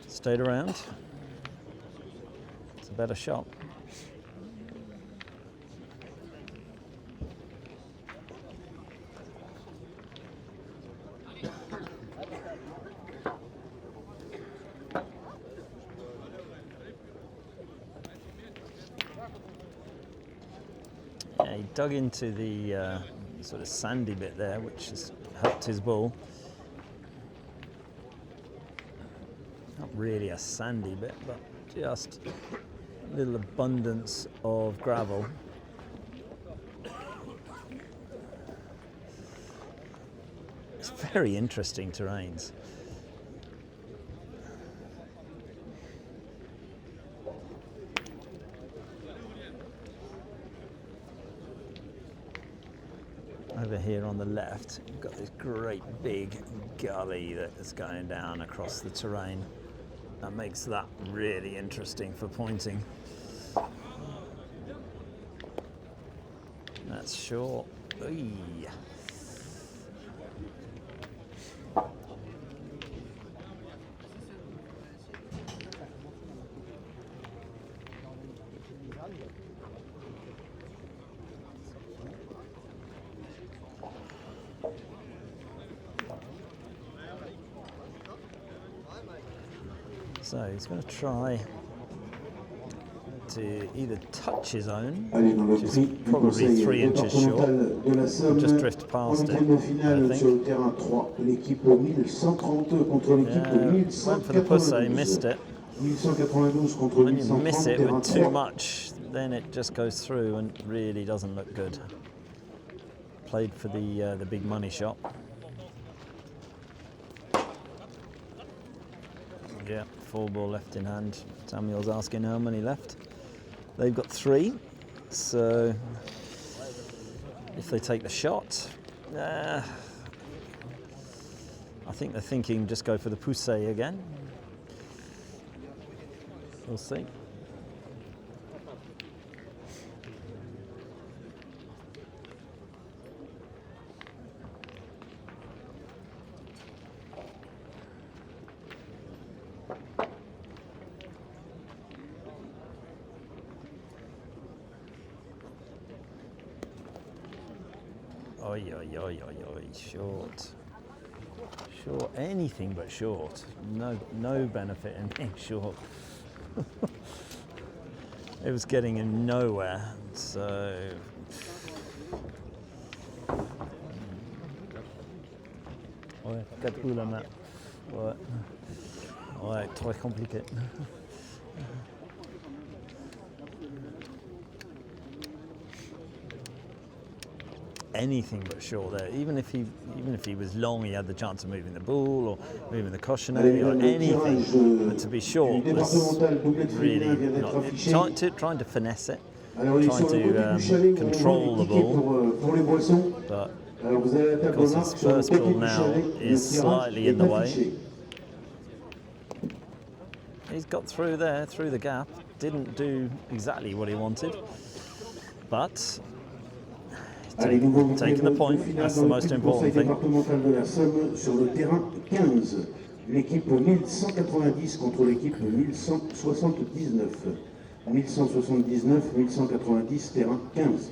Stayed around. It's a better shot. Yeah, he dug into the sort of sandy bit there, which has helped his ball. Not really a sandy bit, but just a little abundance of gravel. It's very interesting terrains. Over here on the left, we've got this great big gully that is going down across the terrain. That makes that really interesting for pointing. That's short. Oy. So he's going to try to either touch his own, Allez, dans le which is prix du probably conseil 3 inches short, départemental de la Somme, just drift en past it, huitième de finale I sur le think. terrain 3, l'équipe 1130 contre l'équipe Went for the pussy, 1192. missed it. 1192 contre When you miss 1130, it terrain with too 3. much, then it just goes through and really doesn't look good. Played for the big money shot. Yeah, 4 ball left in hand. Samuel's asking how many left. They've got 3, so if they take the shot, I think they're thinking just go for the poussé again. We'll see. Oi, oi, oi, oi, oi, short. Short, anything but short. No benefit in being short. It was getting him nowhere, so... Ouais, 4 coups la main. Ouais. Ouais, très compliqué. Anything but short there. Even if he was long, he had the chance of moving the ball or moving the cochonnet or anything. But to be short was really not trying to finesse it, trying to control the ball. But of course, his first ball now is slightly in the way. He's got through there, through the gap. Didn't do exactly what he wanted, but. Taking the point, that's the most important thing. Départemental de la Somme sur le terrain 15. L'équipe 1190 contre l'équipe 1179. 1179, 1190, terrain 15.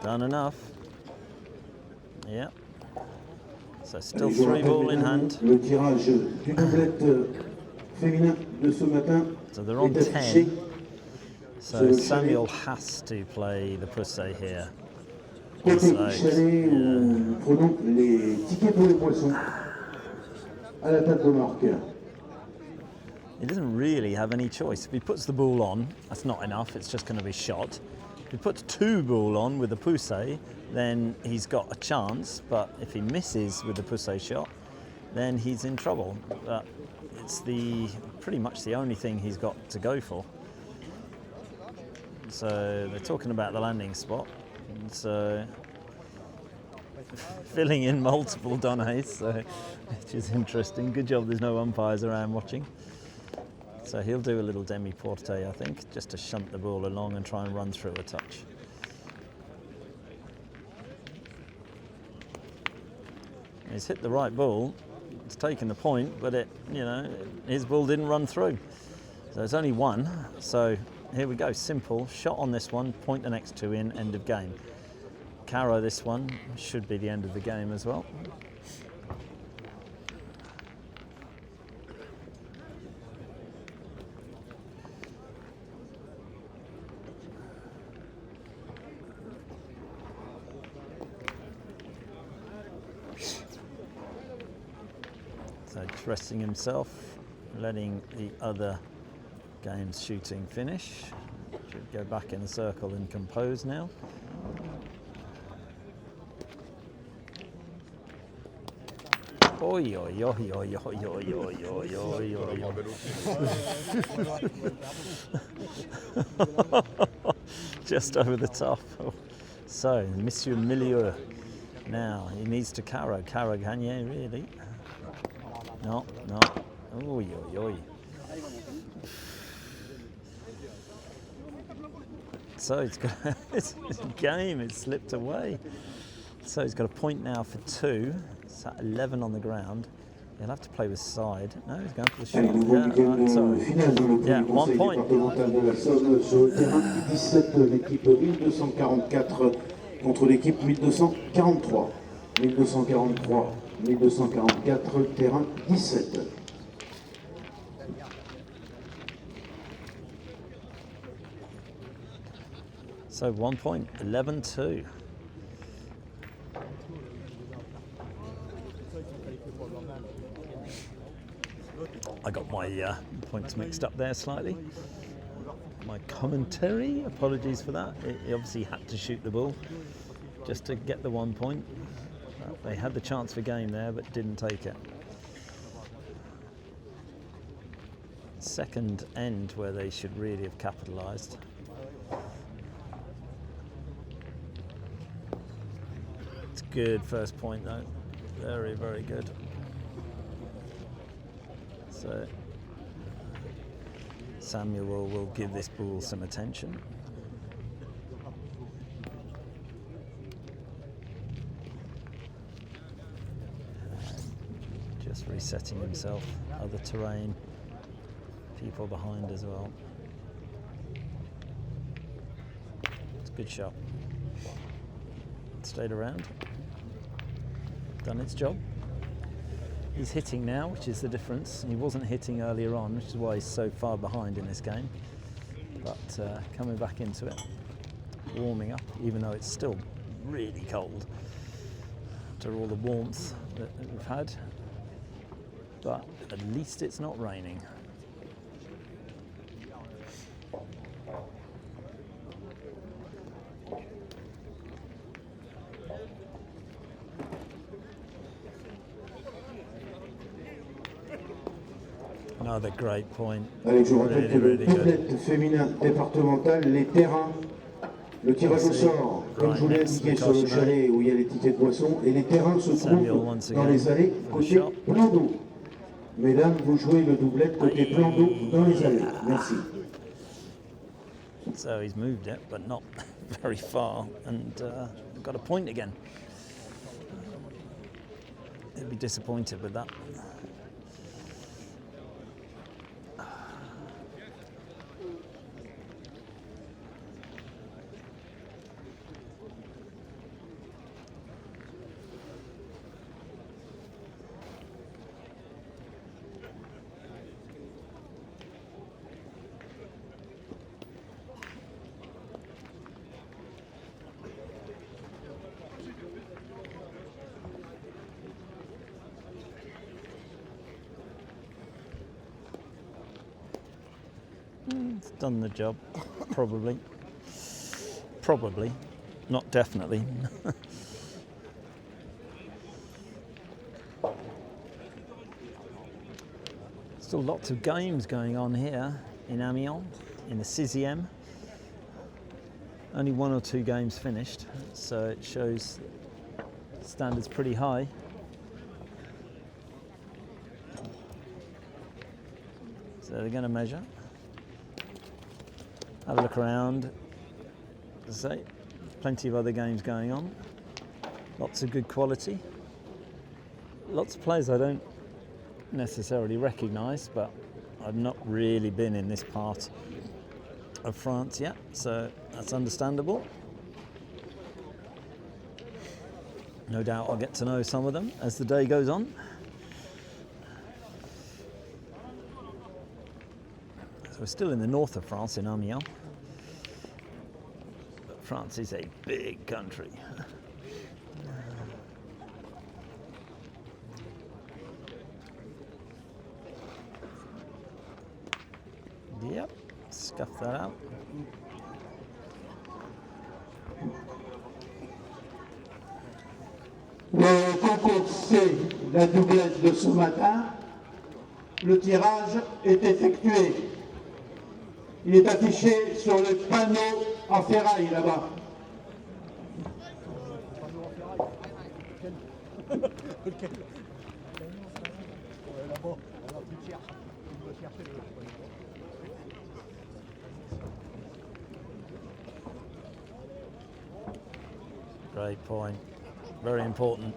Done enough. Yeah. So still 3 ball in hand. Le tirage du doublette féminin de ce matin So they're on 10. So Samuel has to play the poussé here. Côté chalet, nous prenons les tickets pour les poissons à la table de marque. He doesn't really have any choice. If he puts the ball on, that's not enough, it's just going to be shot. If he puts 2 ball on with the poussé, then he's got a chance, but if he misses with the poussé shot, then he's in trouble. But it's pretty much the only thing he's got to go for. So they're talking about the landing spot, and so filling in multiple données, so which is interesting. Good job there's no umpires around watching. So he'll do a little demi-porte, I think, just to shunt the ball along and try and run through a touch. He's hit the right ball, it's taken the point, but his ball didn't run through. So it's only 1, so here we go, simple, shot on this one, point the next 2 in, end of game. Carrow this one, should be the end of the game as well. So just resting himself, letting the other game's shooting finish. Should go back in the circle and compose now. Oi, oi, oi, oi, oi, oi, oi, oi, oi, oi. Just over the top. So, Monsieur Milieu. Now, he needs to carrow. Carrow Gagne, really. No. Oi, oi, oi. So it's game, it's slipped away. So he's got a point now for 2. It's at 11 on the ground. He'll have to play with side. No, he's going for the shot. Yeah, 1 point. Départemental de la Somme sur le terrain 17, l'équipe 1244 contre l'équipe 1243. 1243, 1244, terrain 17. So 1 point, 11-2. I got my points mixed up there slightly. My commentary, apologies for that. He obviously had to shoot the ball just to get the 1 point. They had the chance for game there, but didn't take it. Second end where they should really have capitalised. It's good first point though. Very, very good. So Samuel will give this ball some attention. Just resetting himself, other terrain, people behind as well. It's a good shot. Stayed around, done its job. He's hitting now, which is the difference. He wasn't hitting earlier on, which is why he's so far behind in this game. But coming back into it, warming up, even though it's still really cold after all the warmth that we've had. But at least it's not raining. Another great point. Allez, je vous rappelle que le doublette féminin départemental, les terrains, le tirage au sort, comme je vous l'ai indiqué sur le chalet où il y a les tickets de boisson, et les terrains se trouvent dans les allées côté plan d'eau. Mesdames, vous jouez le doublette côté plan d'eau dans les allées. Merci. So he's moved it, but not very far, and got a point again. He'll be disappointed with that. It's done the job, probably. Probably, not definitely. Still lots of games going on here in Amiens, in the Decisive. Only 1 or 2 games finished, so it shows standards pretty high. So they're going to measure. Have a look around. As I say, plenty of other games going on. Lots of good quality. Lots of players I don't necessarily recognise, but I've not really been in this part of France yet, so that's understandable. No doubt I'll get to know some of them as the day goes on. So we're still in the north of France, in Amiens. But France is a big country. Yep, scuff that out. Le concours C, la doublette de ce matin, le tirage est effectué. Il est affiché sur le panneau en ferraille là-bas. Great point. Very important.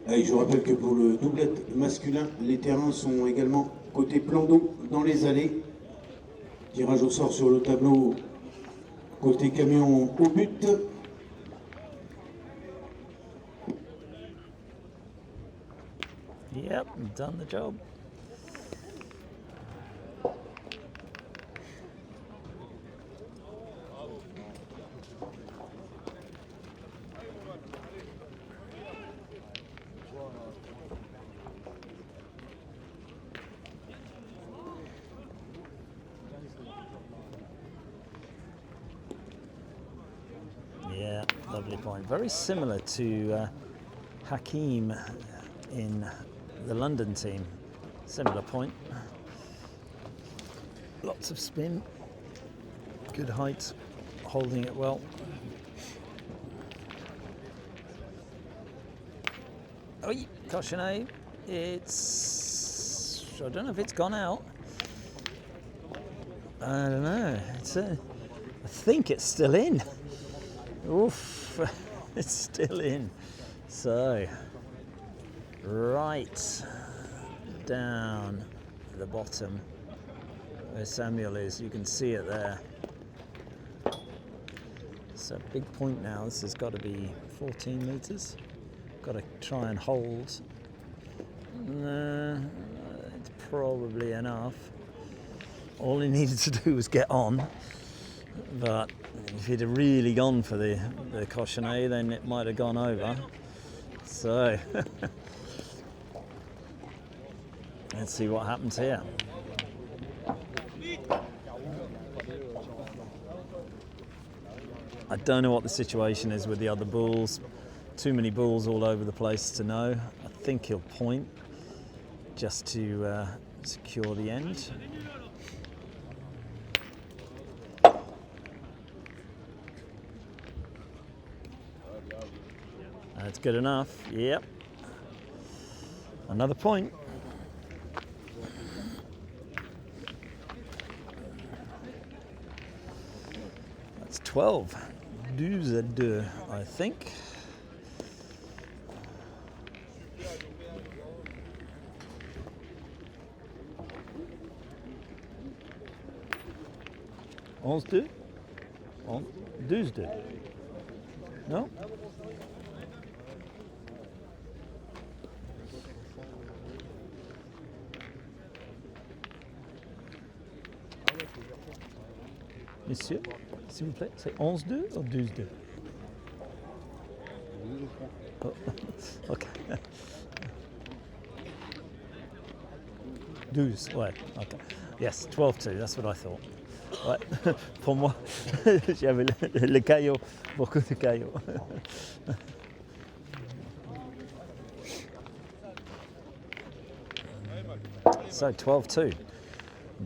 Allez, je vous rappelle que pour le doublette masculin, les terrains sont également côté plan d'eau dans les allées. Tirage au sort sur le tableau Côté camion au but. Yep, done the job. Yeah, lovely point. Very similar to Hakim in the London team. Similar point. Lots of spin. Good height. Holding it well. Oh, Cochonnet. It's... I don't know if it's gone out. I don't know. I think it's still in. Oof, it's still in. So, right down the bottom where Samuel is, you can see it there. It's a big point now. This has got to be 14 metres. Got to try and hold. It's probably enough. All he needed to do was get on. But if he'd have really gone for the Cochonnet, then it might have gone over. So, let's see what happens here. I don't know what the situation is with the other bulls. Too many bulls all over the place to know. I think he'll point just to secure the end. That's good enough. Yep. Another point. That's 12. 12, I think. Onze deux? 12. No? Monsieur, s'il vous plaît, c'est 11-2 ou 12-2? Oh, ok. 12, ouais, ok. Yes, 12-2, that's what I thought. Ouais, pour moi, j'avais le caillot, beaucoup de caillots. So, 12-2.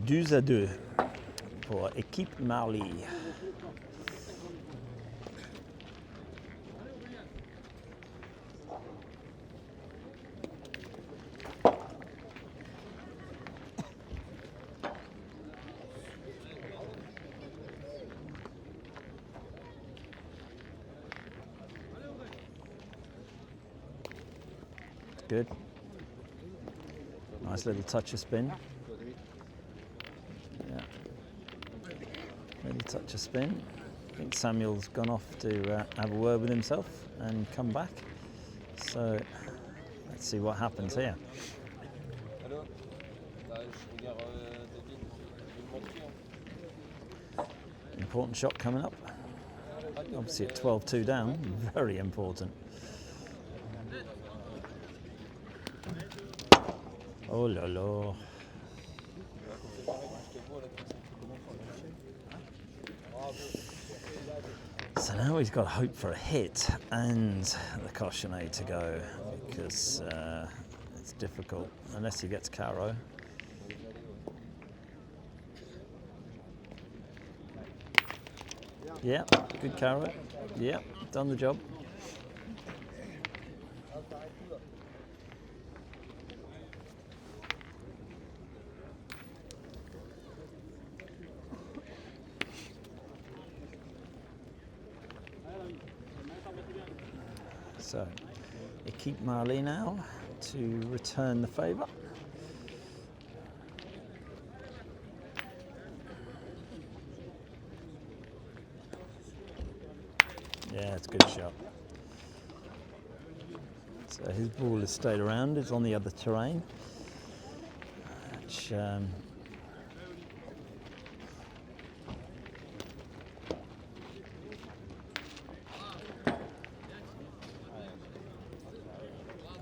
12-2 pour équipe Marly. Good. Nice little touch of spin. Yeah. Little touch of spin. I think Samuel's gone off to have a word with himself and come back. So let's see what happens here. Important shot coming up. Obviously at 12-2 down, very important. Oh la la. So now he's got to hope for a hit and the Cochonnet to go, because it's difficult unless he gets Caro. Yeah, good Caro. Yeah, done the job. So, Équipe Marly now to return the favour. it's a good shot. So his ball has stayed around. It's on the other terrain, which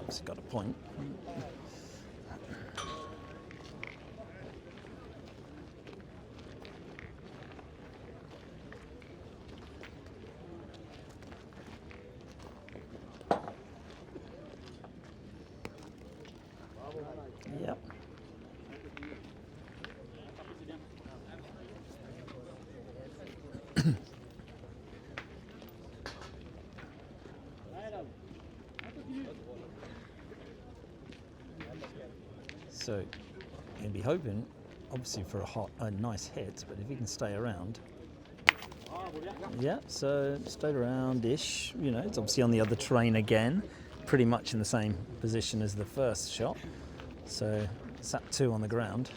it's got a point. Yep. So you'll be hoping, obviously, for a nice hit, but if he can stay around. Yeah, so stayed around-ish. You know, it's obviously on the other terrain again, pretty much in the same position as the first shot. So it's at 2 on the ground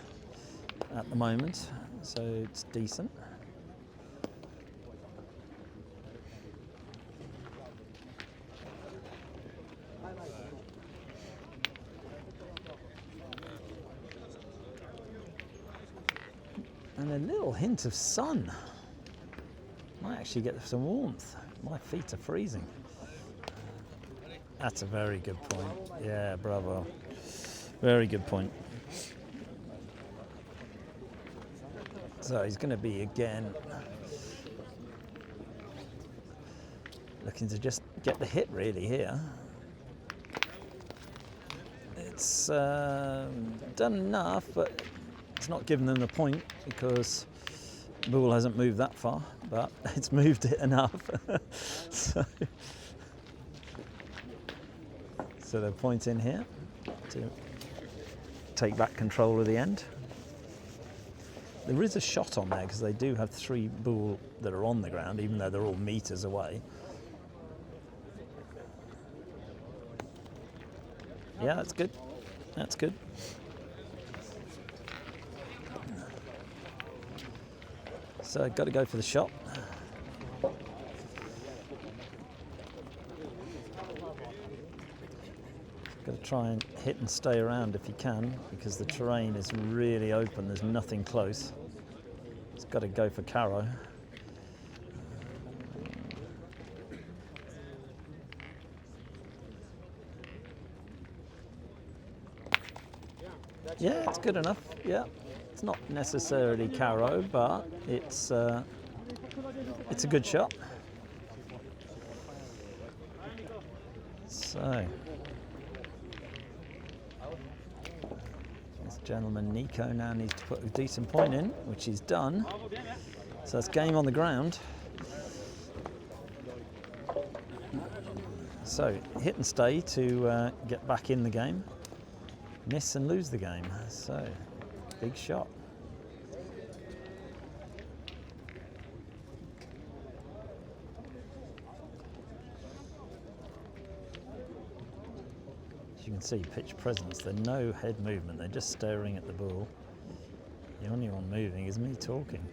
at the moment, so it's decent. And a little hint of sun. Might actually get some warmth. My feet are freezing. That's a very good point. Yeah, bravo. Very good point. So he's going to be again looking to just get the hit really here. It's done enough, but it's not giving them the point because the ball hasn't moved that far, but it's moved it enough. So they're pointing here to take back control of the end. There is a shot on there because they do have 3 ball that are on the ground, even though they're all meters away. Yeah, that's good. That's good. So got to go for the shot. Got to try and hit and stay around if you can, because the terrain is really open. There's nothing close. It's got to go for Caro. Yeah, it's good enough. Yeah, it's not necessarily Caro, but it's a good shot. So this gentleman Nico now needs to put a decent point in, which he's done. So that's game on the ground. So hit and stay to get back in the game. Miss and lose the game. So big shot. As you can see, pitch presence, there's no head movement, they're just staring at the ball. The only one moving is me talking.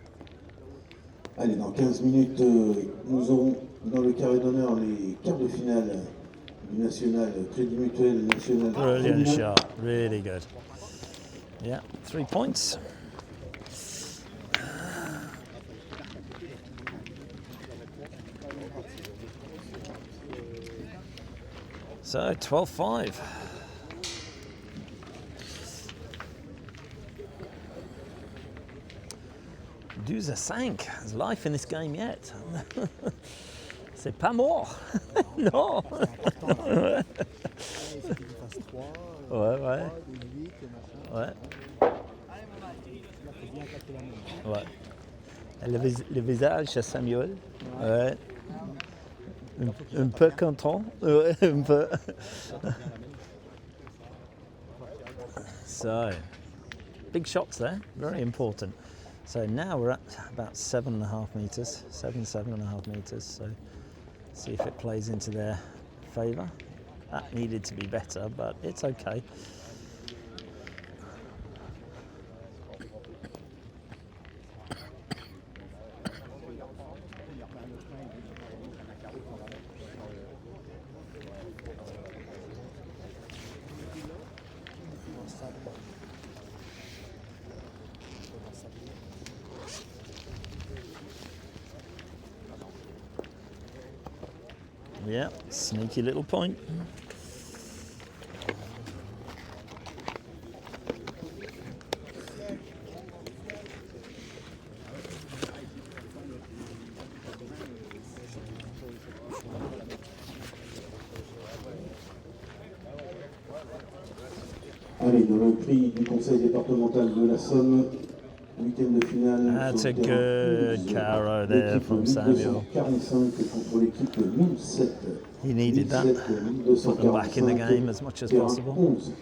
Allez, dans 15 minutes, nous aurons dans le carré d'honneur les quarts de finale du national Crédit Mutuel national. Brilliant shot, really good. Yeah, 3 points. So 12-5. Dues à 5. There's life in this game yet. C'est pas mort. Non. Ouais, ouais. Ouais. Ouais. Le visage à Samuel. Ouais. Un peu content. Ouais, un peu. So, big shots there. Very important. So now we're at about 7.5 meters, 7.5 meters. So see if it plays into their favour. That needed to be better, but it's okay. Yeah, sneaky little point. Allez, dans le prix du conseil départemental de la Somme, huitième de finale. That's sur a le terrain good 11. carrow there L'équipe from Samuel. 1245 contre l'équipe 1007. He needed that. 1007, Put them back in the 1245, game as much as terrain possible. 11.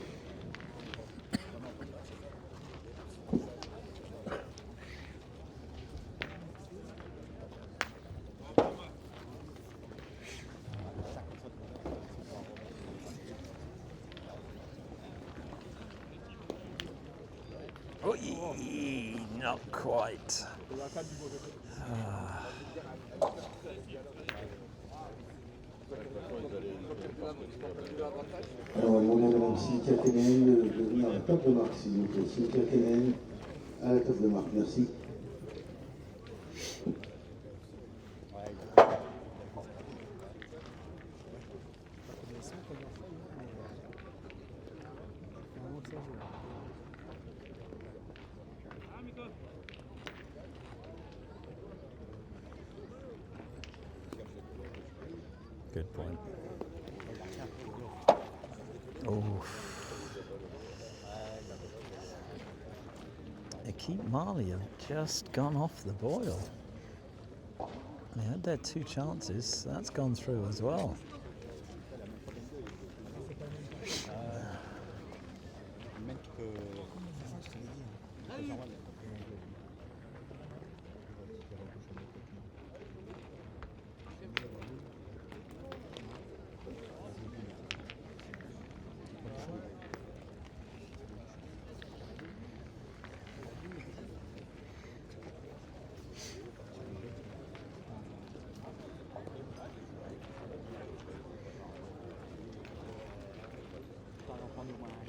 Oy, not quite. Alors, on va demander à Mme Cynthia Ténéen de venir à la table de marque, s'il vous plaît. Cynthia Ténéen à la table de marque, merci. Good point. Oh. Keep Marley have just gone off the boil. They had their two chances. That's gone through as well.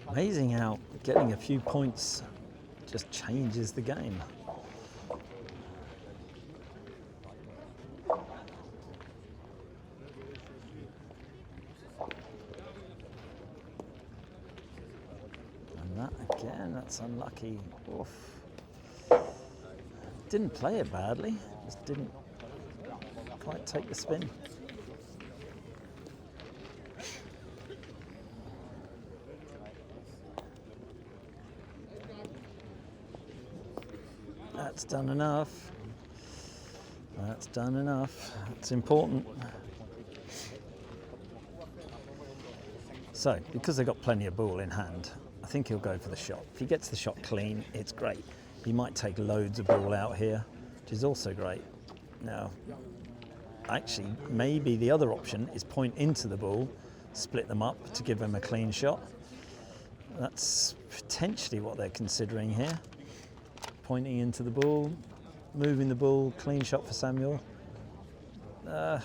Amazing how getting a few points just changes the game. And that again, that's unlucky. Oof. Didn't play it badly, just didn't quite take the spin. That's done enough. That's done enough. It's important. So, because they've got plenty of ball in hand, I think he'll go for the shot. If he gets the shot clean, it's great. He might take loads of ball out here, which is also great. Now, actually, maybe the other option is point into the ball, split them up to give him a clean shot. That's potentially what they're considering here. Pointing into the ball, moving the ball, clean shot for Samuel. They're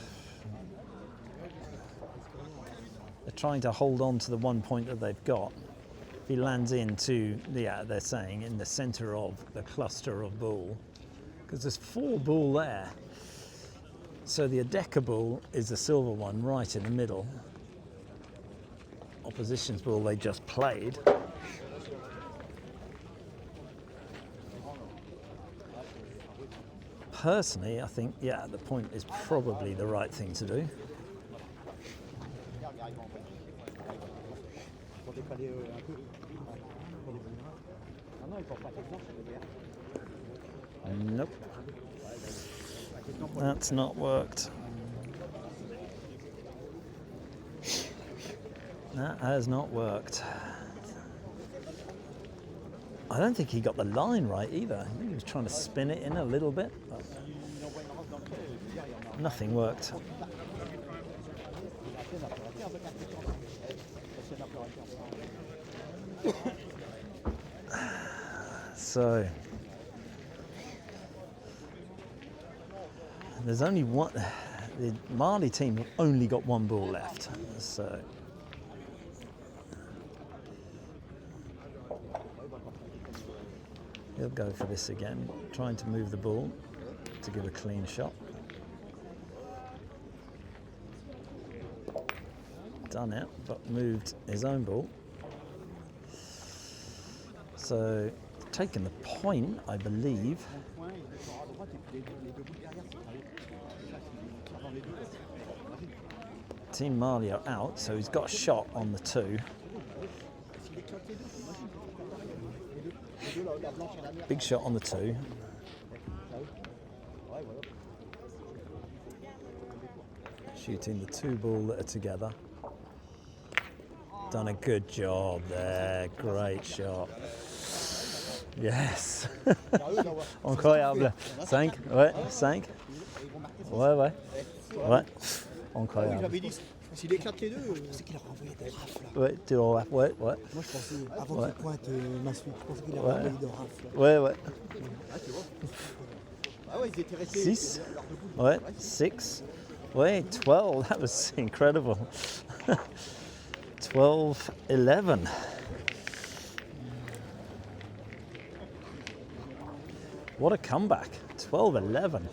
trying to hold on to the one point that they've got. If he lands into, they're saying, in the centre of the cluster of ball, because there's 4 ball there. So the Odeka ball is the silver one right in the middle. Opposition's ball they just played. Personally, I think, the point is probably the right thing to do. Nope. That's not worked. That has not worked. I don't think he got the line right either. I think he was trying to spin it in a little bit, but nothing worked. So there's only one. The Marley team have only got 1 ball left. So he'll go for this again, trying to move the ball to give a clean shot. done it, but moved his own ball. So, taking the point, I believe. Team Marley are out, so he's got a shot on the 2. Big shot on the 2. Shooting the 2 ball that are together. Done a good job there. Great shot. Yes. Incroyable. 5. Ouais, 5. Ouais, ouais. Ouais. Incroyable. S'il éclate les deux, c'est qu'il a renvoyé des rafles. Ouais, tu le rafles. Ouais, ouais. Moi, je pensais, avant qu'il pointe ma suite, je pensais qu'il a Ouais. renvoyé des rafles. Ouais, ouais. Ah ouais, ils étaient restés. 6. Ouais, 6. Ouais, 12. That was incredible. 12-11. What a comeback. 12-11.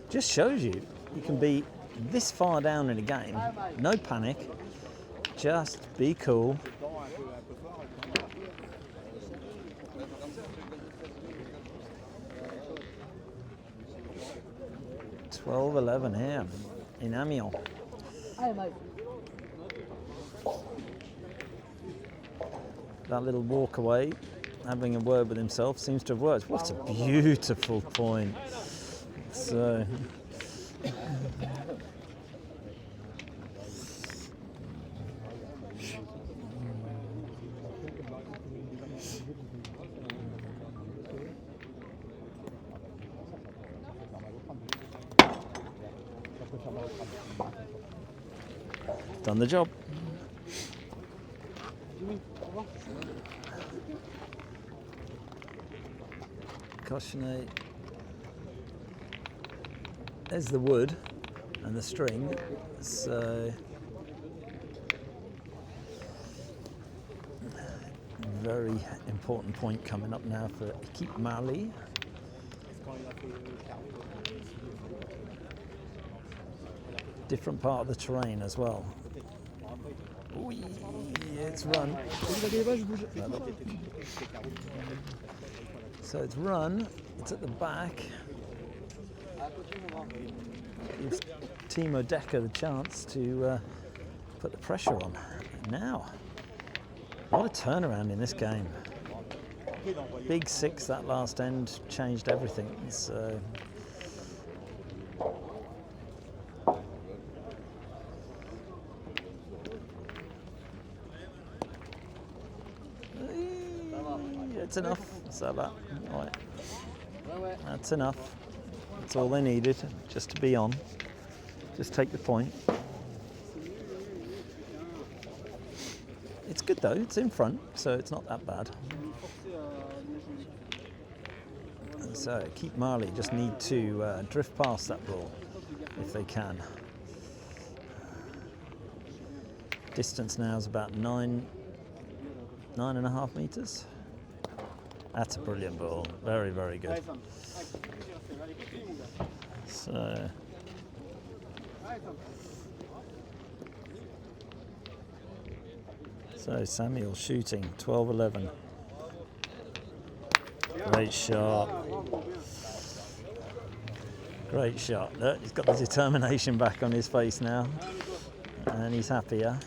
Just shows you can be this far down in a game, no panic, just be cool. $12-11 here in Amiens. That little walk away, having a word with himself, seems to have worked. What a beautiful point. So, done the job. Cochonnet. There's the wood and the string, so very important point coming up now for Équipe Marley. Different part of the terrain as well. Ooh, it's run. So it's run, it's at the back. Gives Team Odeka the chance to put the pressure on. Now, what a turnaround in this game. Big 6 that last end changed everything. So it's enough. So that, right. That's enough. That's all they needed, just to be on. Just take the point. It's good though, it's in front, so it's not that bad. So Keep Marley just need to drift past that ball if they can. Distance now is about 9.5 meters. That's a brilliant ball, very, very good. So Samuel shooting, 12-11. Great shot. Great shot. Look, he's got the determination back on his face now, and he's happier.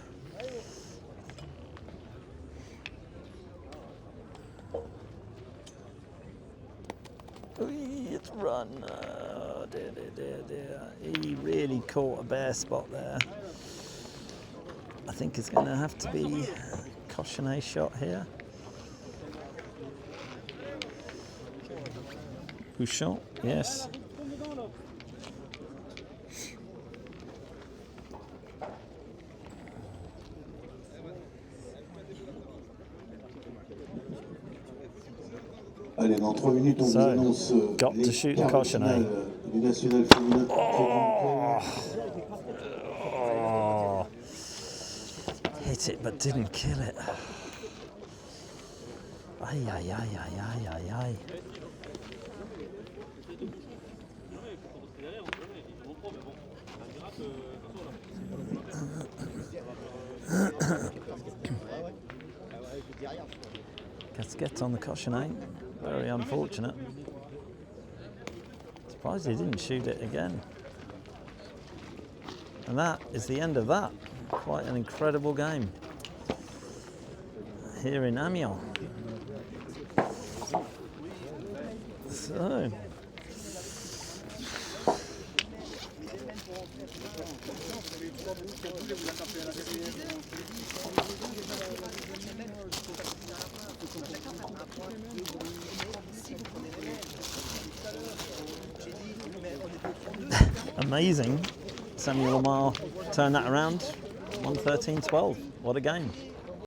It's run. Oh, dear, dear, dear, dear. He really caught a bare spot there. I think it's going to have to be Cochonnet shot here. Bouchon, yes. Allez, dans 3 minutes, on vous annonce got to shoot the Cochonnet. Du national féminin. Oh. Hit it but didn't kill it. Ay, ay, ay, ay, ay, ay, ay. Casquette on the caution, eh? Very unfortunate. Surprised he didn't shoot it again. And that is the end of that. Quite an incredible game here in Amiens. So, amazing. Samuel Lamare turned that around. 113-12. What a game.